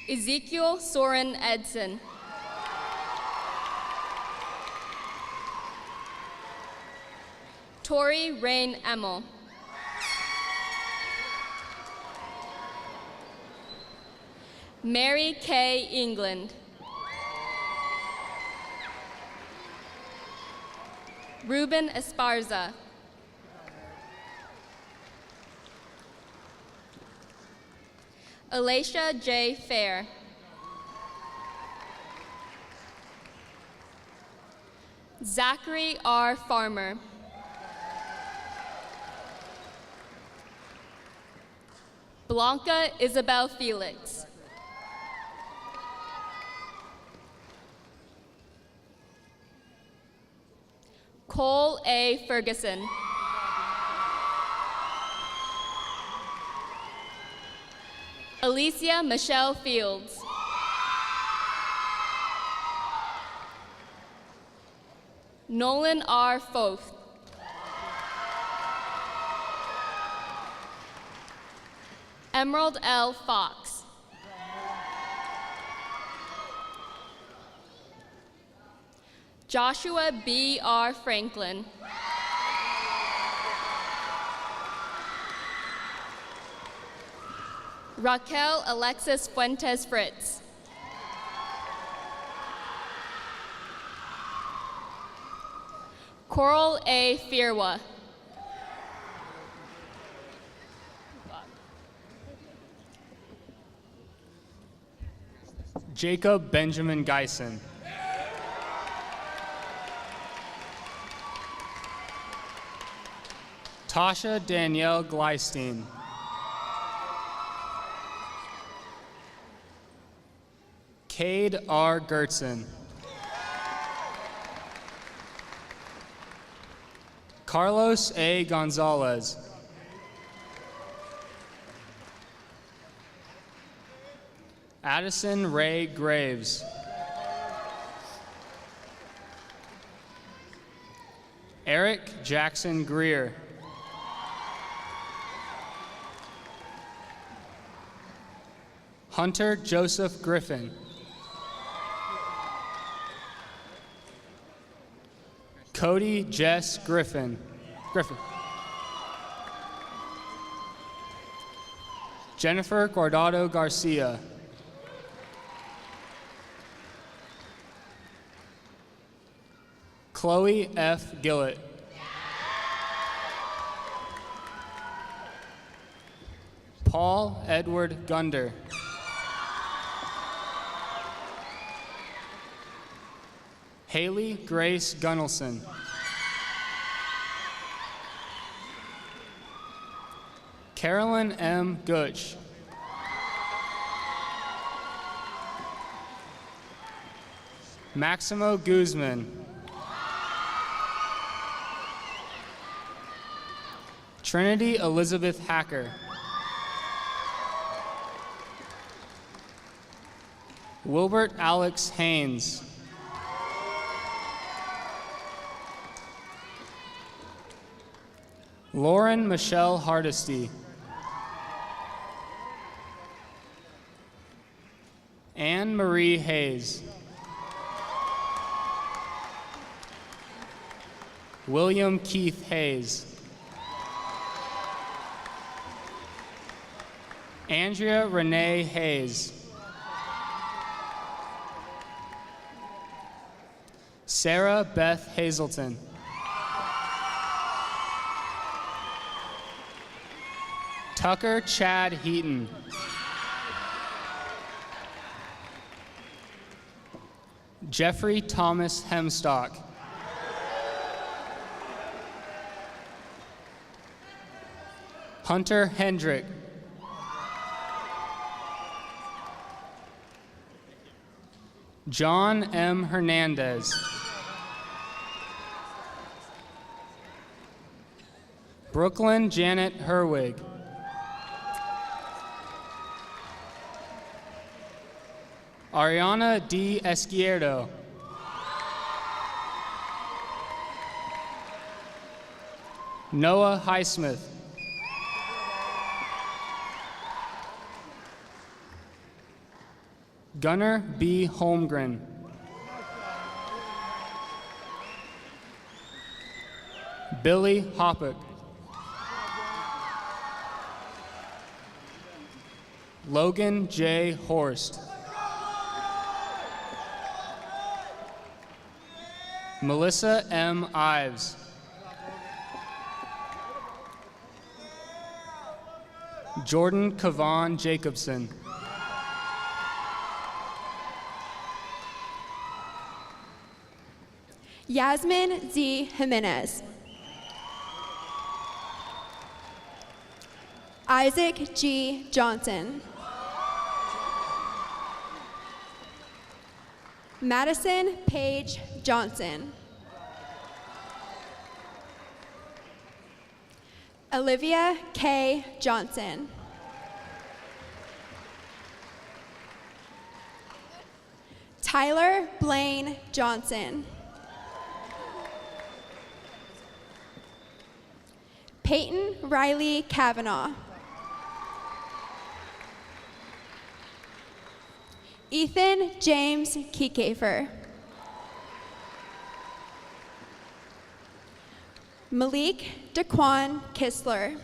Ezekiel Soren Edson. Tori Rain Emmel. Mary K. England. Ruben Esparza. Alicia J. Fair. Zachary R. Farmer. Blanca Isabel Felix. Cole A. Ferguson. Alicia Michelle Fields. Nolan R. Foth. Emerald L. Fox. Joshua B. R. Franklin. Raquel Alexis Fuentes Fritz. Coral A. Fierwa. Jacob Benjamin Geisen. Tasha Danielle Gleistein. Cade R. Gertzen. Carlos A. Gonzalez. Addison Ray Graves. Eric Jackson Greer. Hunter Joseph Griffin. Cody Jess Griffin. Jennifer Guardado Garcia. Chloe F. Gillett. Paul Edward Gunder. Haley Grace Gunnelson. Carolyn M. Gutsch. Maximo Guzman. Trinity Elizabeth Hacker. Wilbert Alex Haynes. Lauren Michelle Hardesty. Anne Marie Hayes. William Keith Hayes. Andrea Renee Hayes. Sarah Beth Hazelton. Tucker Chad Heaton. Jeffrey Thomas Hemstock. Hunter Hendrick. John M. Hernandez. Brooklyn Janet Herwig. Ariana D. Esquierdo. Noah Highsmith. Gunnar B. Holmgren. Billy Hoppick. Logan J. Horst. Melissa M. Ives. Jordan Kavan Jacobson. Yasmin Z. Jimenez. Isaac G. Johnson. Madison Paige Johnson. Olivia K. Johnson. Tyler Blaine Johnson. Peyton Riley Kavanaugh. Ethan James Kiekefer. Malik Daquan Kistler.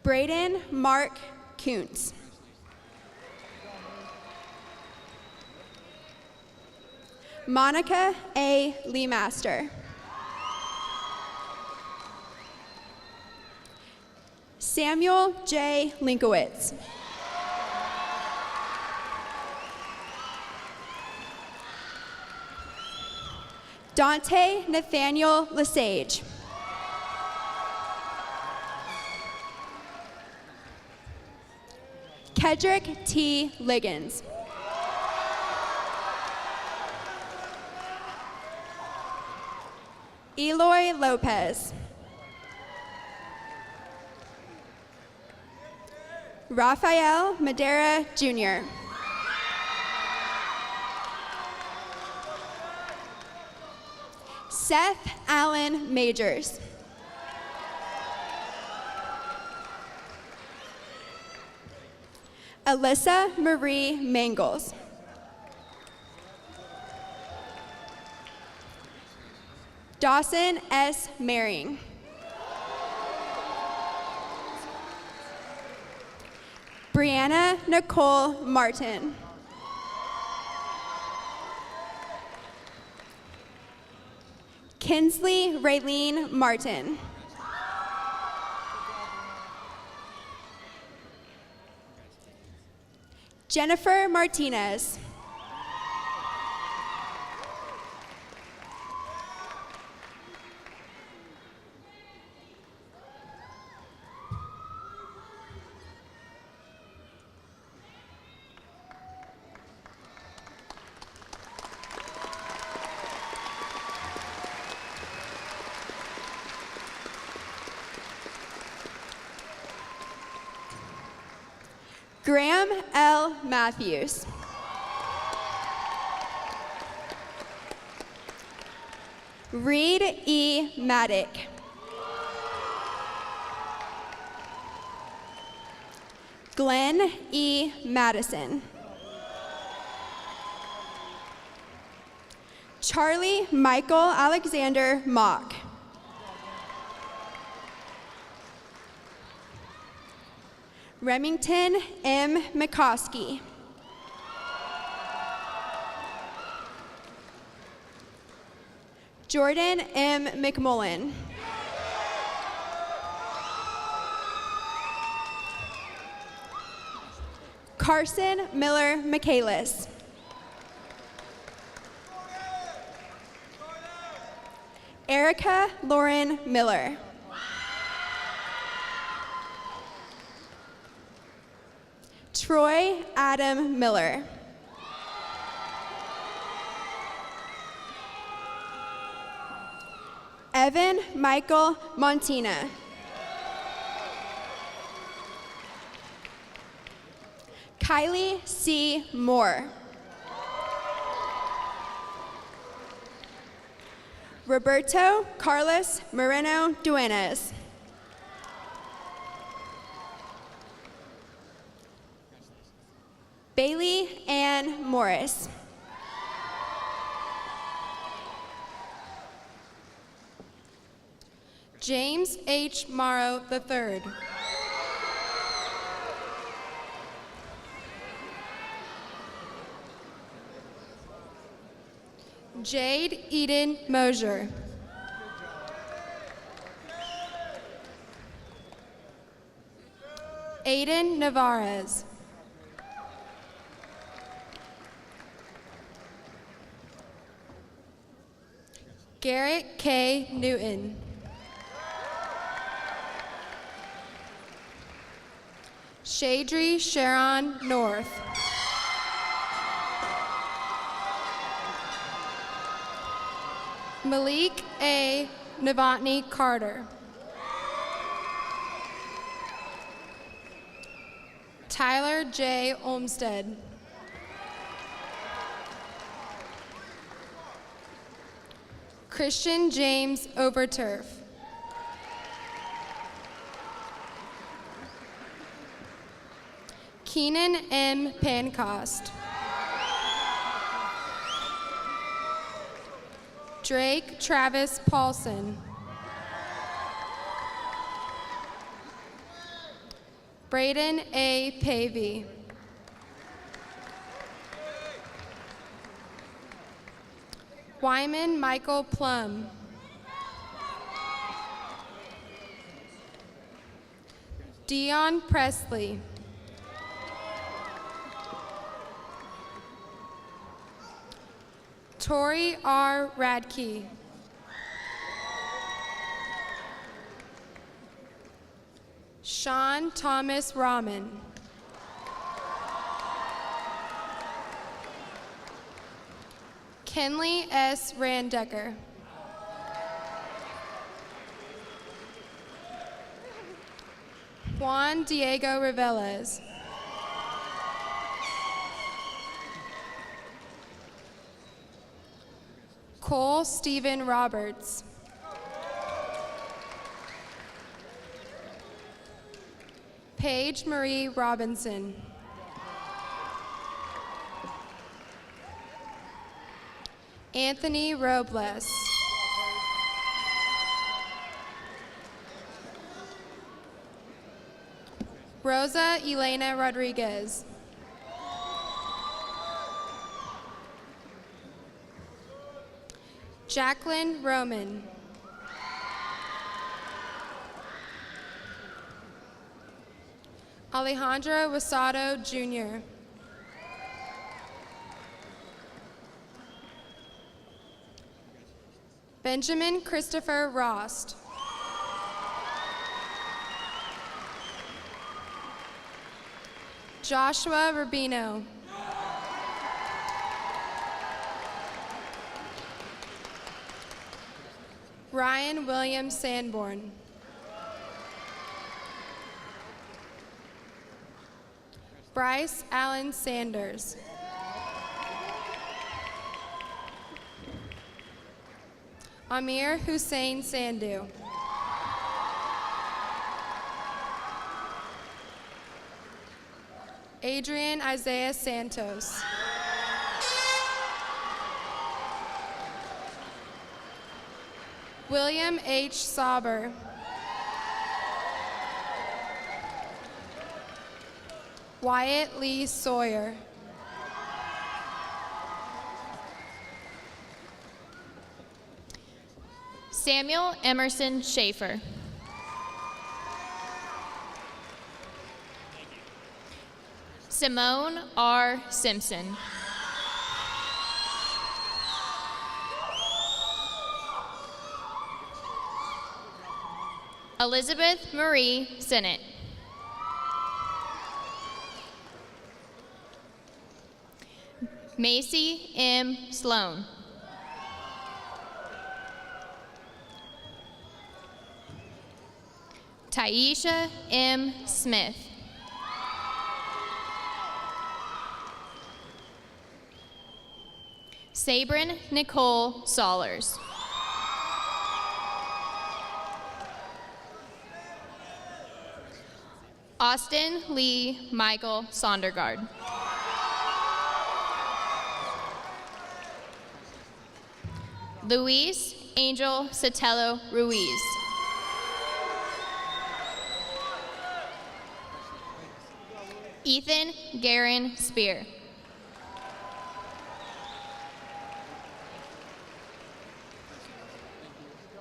Braden Mark Kuntz. Monica A. Leemaster. Samuel J. Linkowitz. Dante Nathaniel Lesage. Kedrick T. Liggins. Eloy Lopez. Rafael Madera Jr. Seth Allen Majors. Alyssa Marie Mangles. Dawson S. Maring. Brianna Nicole Martin. Kinsley Raylene Martin. Jennifer Martinez. Graham L. Matthews. Reed E. Maddock. Glenn E. Madison. Charlie Michael Alexander Mock. Remington M. McCoskey. Jordan M. McMullen. Carson Miller Michaelis. Erica Lauren Miller. Troy Adam Miller. Evan Michael Montina. Kylie C. Moore. Roberto Carlos Moreno Duenas. Bailey Ann Morris. James H. Morrow III. Jade Eden Mosier. Aiden Navarez. Garrett K. Newton. Shadri Sharon North. Malik A. Novotny Carter. Tyler J. Olmstead. Christian James Overturf. Keenan M. Pancost. Drake Travis Paulson. Braden A. Pavey. Wyman Michael Plum. Dion Presley. Tori R. Radke. Sean Thomas Rahman. Kenley S. Randecker. Juan Diego Reveles. Cole Stephen Roberts. Paige Marie Robinson. Anthony Robles. Rosa Elena Rodriguez. Jacqueline Roman. Alejandro Rosado Jr. Benjamin Christopher Rost. Joshua Rubino. Ryan William Sanborn. Bryce Allen Sanders. Amir Hussein Sandhu. Adrian Isaiah Santos. William H. Sauber. Wyatt Lee Sawyer. Samuel Emerson Schaefer. Simone R. Simpson. Elizabeth Marie Sinnott. Macy M. Sloan. Taisha M. Smith. Sabrin Nicole Sollers. Austin Lee Michael Sondergaard. Luis Angel Sotelo Ruiz. Ethan Garin Spear.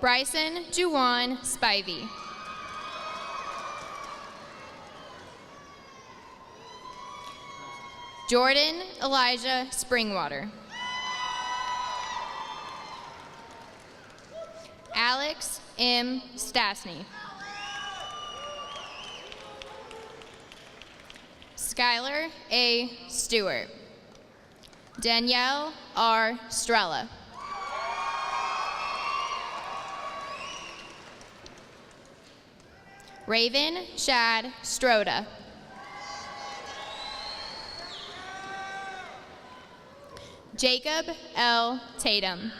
Bryson Juwan Spivey. Jordan Elijah Springwater. Alex M. Stasny. Skylar A. Stewart. Danielle R. Strella. Raven Shad Stroda. Jacob L. Tatum.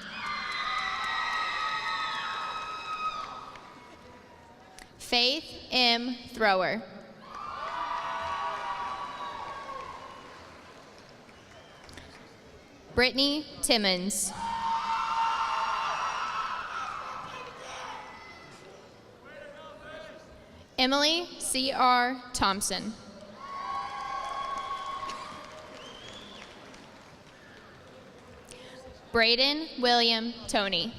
Faith M. Thrower. Brittany Timmons. Emily C.R. Thompson. Braden William Tony.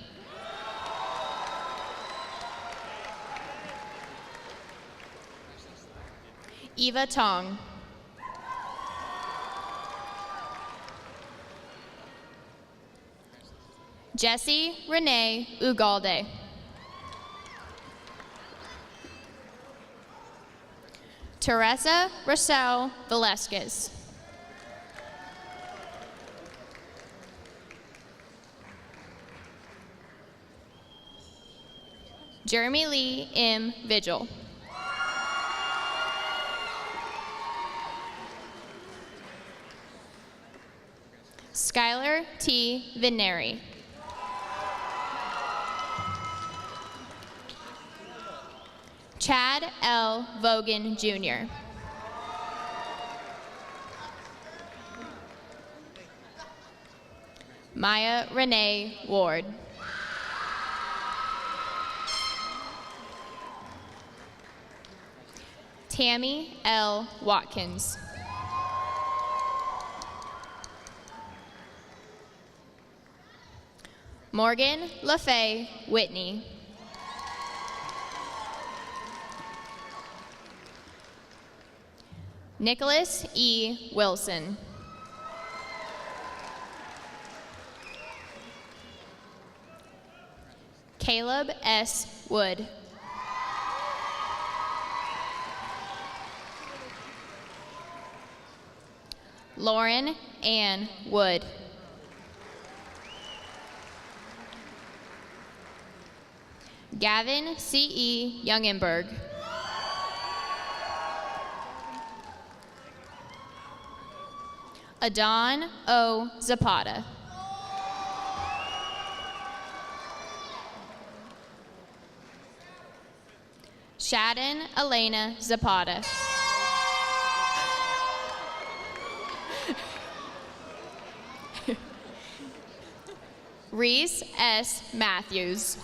Eva Tong. Jesse Renee Ugalde. Teresa Rochelle Velasquez. Jeremy Lee M. Vigil. Skylar T. Vineri. Chad L. Vogan Jr. Maya Renee Ward. Tammy L. Watkins. Morgan LaFay Whitney. Nicholas E. Wilson. Caleb S. Wood. Lauren Ann Wood. Gavin C.E. Youngenberg. Adon O. Zapata. Shadden Elena Zapata. Reese S. Matthews.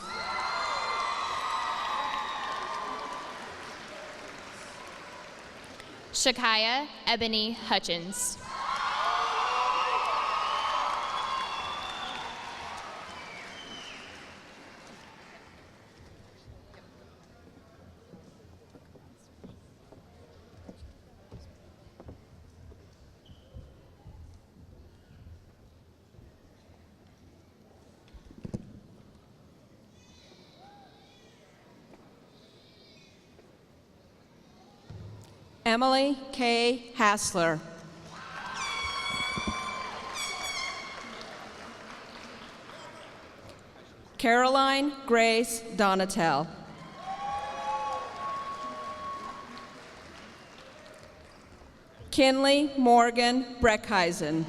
Shakya Ebony Hutchins. Emily K. Hassler. Caroline Grace Donatel. Kinley Morgan Breckheisen.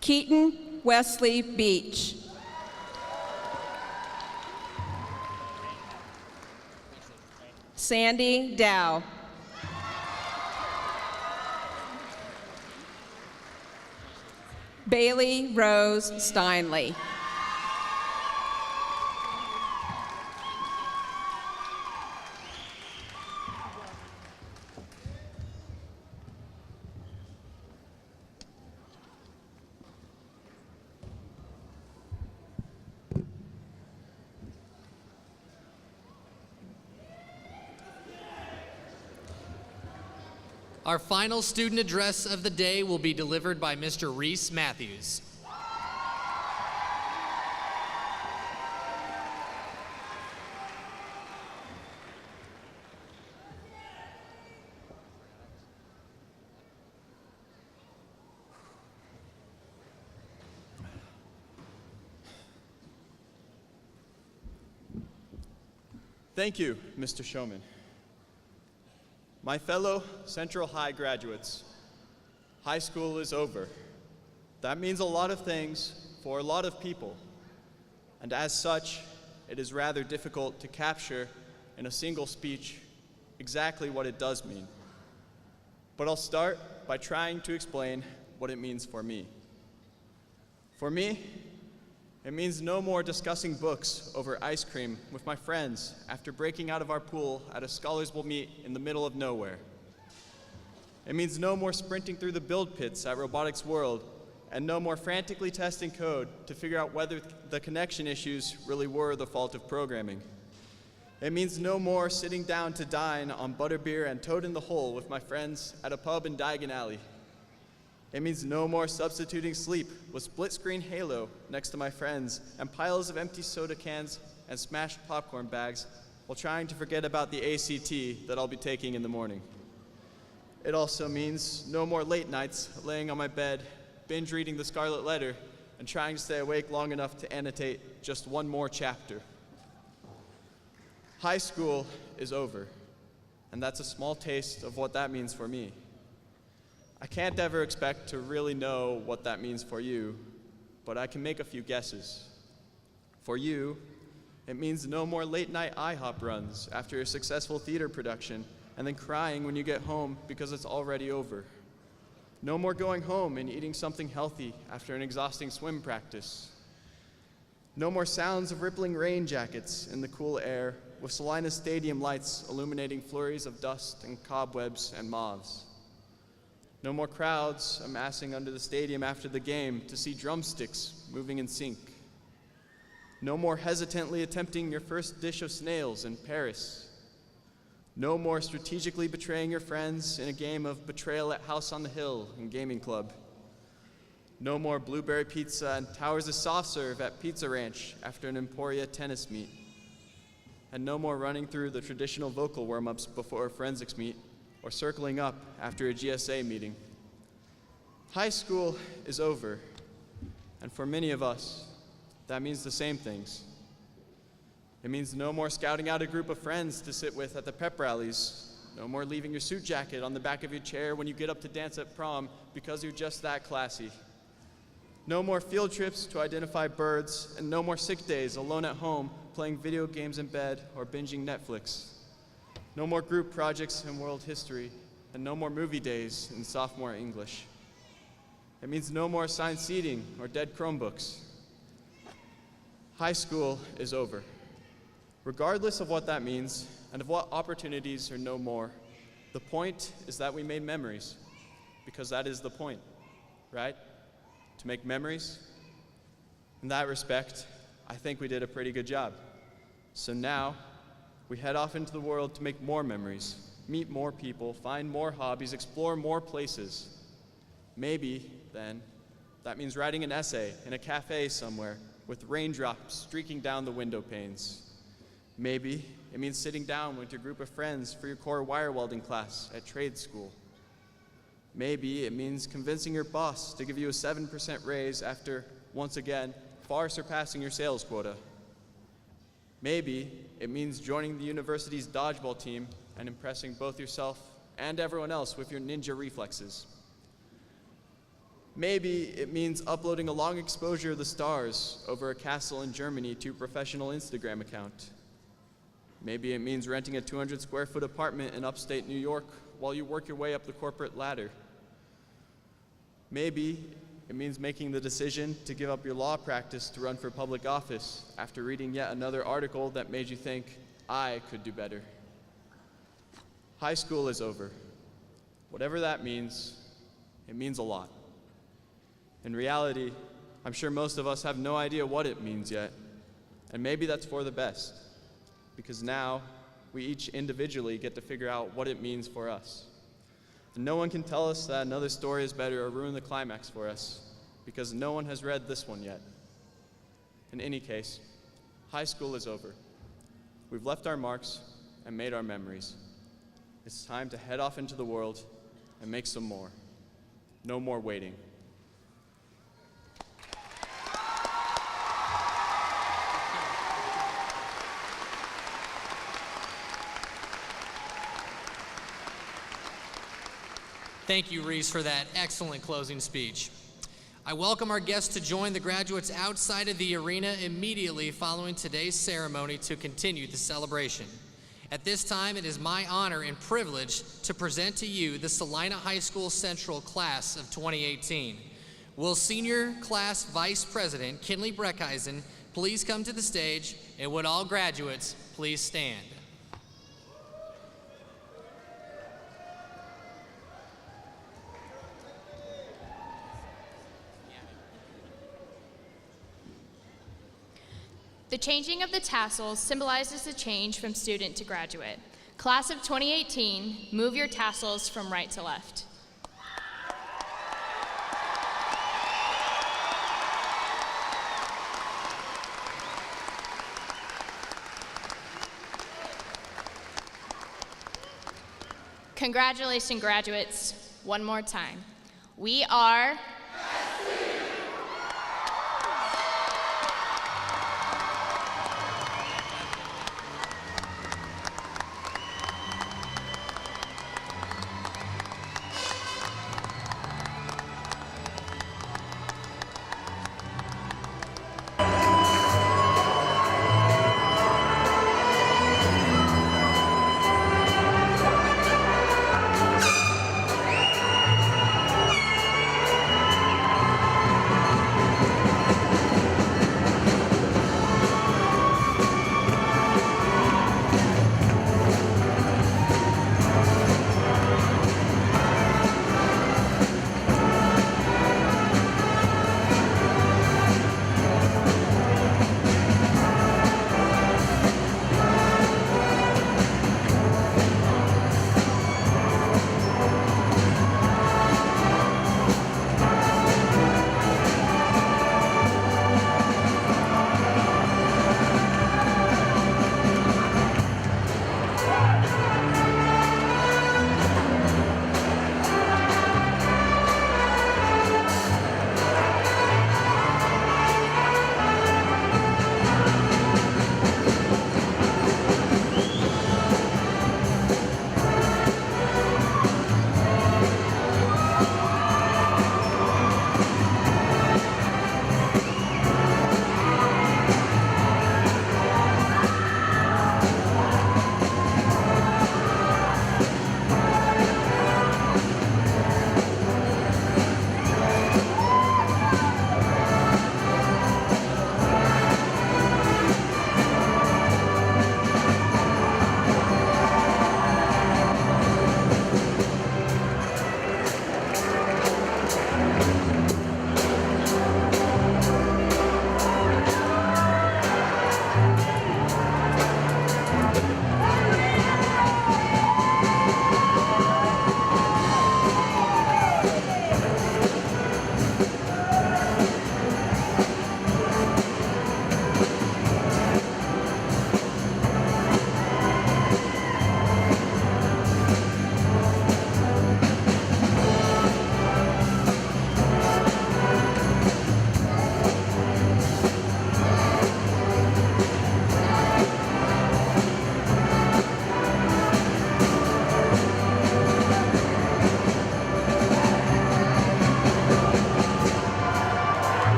Keaton Wesley Beach. Sandy Dow. Bailey Rose Steinley. Our final student address of the day will be delivered by Mr. Reese Matthews. Thank you, Mr. Showman. My fellow Central High graduates, high school is over. That means a lot of things for a lot of people, and as such, it is rather difficult to capture in a single speech exactly what it does mean. But I'll start by trying to explain what it means for me. For me, it means no more discussing books over ice cream with my friends after breaking out of our pool at a scholars will meet in the middle of nowhere. It means no more sprinting through the build pits at Robotics World and no more frantically testing code to figure out whether the connection issues really were the fault of programming. It means no more sitting down to dine on butterbeer and Toad in the Hole with my friends at a pub in Diagon Alley. It means no more substituting sleep with split-screen Halo next to my friends and piles of empty soda cans and smashed popcorn bags while trying to forget about the ACT that I'll be taking in the morning. It also means no more late nights laying on my bed, binge reading the Scarlet Letter, and trying to stay awake long enough to annotate just one more chapter. High school is over, and that's a small taste of what that means for me. I can't ever expect to really know what that means for you, but I can make a few guesses. For you, it means no more late-night IHOP runs after a successful theater production and then crying when you get home because it's already over. No more going home and eating something healthy after an exhausting swim practice. No more sounds of rippling rain jackets in the cool air, with Salina Stadium lights illuminating flurries of dust and cobwebs and moths. No more crowds amassing under the stadium after the game to see drumsticks moving in sync. No more hesitantly attempting your first dish of snails in Paris. No more strategically betraying your friends in a game of betrayal at House on the Hill and Gaming Club. No more blueberry pizza and towers of soft serve at Pizza Ranch after an Emporia tennis meet. And no more running through the traditional vocal warm-ups before a forensics meet or circling up after a GSA meeting. High school is over, and for many of us, that means the same things. It means no more scouting out a group of friends to sit with at the pep rallies, no more leaving your suit jacket on the back of your chair when you get up to dance at prom because you're just that classy. No more field trips to identify birds, and no more sick days alone at home playing video games in bed or binging Netflix. No more group projects in world history, and no more movie days in sophomore English. It means no more assigned seating or dead Chromebooks. High school is over. Regardless of what that means and of what opportunities are no more, the point is that we made memories, because that is the point, right? To make memories. In that respect, I think we did a pretty good job. So now, we head off into the world to make more memories, meet more people, find more hobbies, explore more places. Maybe, then, that means writing an essay in a cafe somewhere with raindrops streaking down the window panes. Maybe it means sitting down with your group of friends for your core wire welding class at trade school. Maybe it means convincing your boss to give you a 7% raise after, once again, far surpassing your sales quota. Maybe it means joining the university's dodgeball team and impressing both yourself and everyone else with your ninja reflexes. Maybe it means uploading a long exposure of the stars over a castle in Germany to your professional Instagram account. Maybe it means renting a 200 square foot apartment in upstate New York while you work your way up the corporate ladder. Maybe it means making the decision to give up your law practice to run for public office after reading yet another article that made you think, I could do better. High school is over. Whatever that means, it means a lot. In reality, I'm sure most of us have no idea what it means yet, and maybe that's for the best, because now we each individually get to figure out what it means for us. And no one can tell us that another story is better or ruin the climax for us, because no one has read this one yet. In any case, high school is over. We've left our marks and made our memories. It's time to head off into the world and make some more. No more waiting. Thank you, Reese, for that excellent closing speech. I welcome our guests to join the graduates outside of the arena immediately following today's ceremony to continue the celebration. At this time, it is my honor and privilege to present to you the Salina High School Central Class of 2018. Will Senior Class Vice President Kinley Breckheisen please come to the stage, and would all graduates please stand? The changing of the tassels symbolizes the change from student to graduate. Class of 2018, move your tassels from right to left. Congratulations, graduates. One more time. We are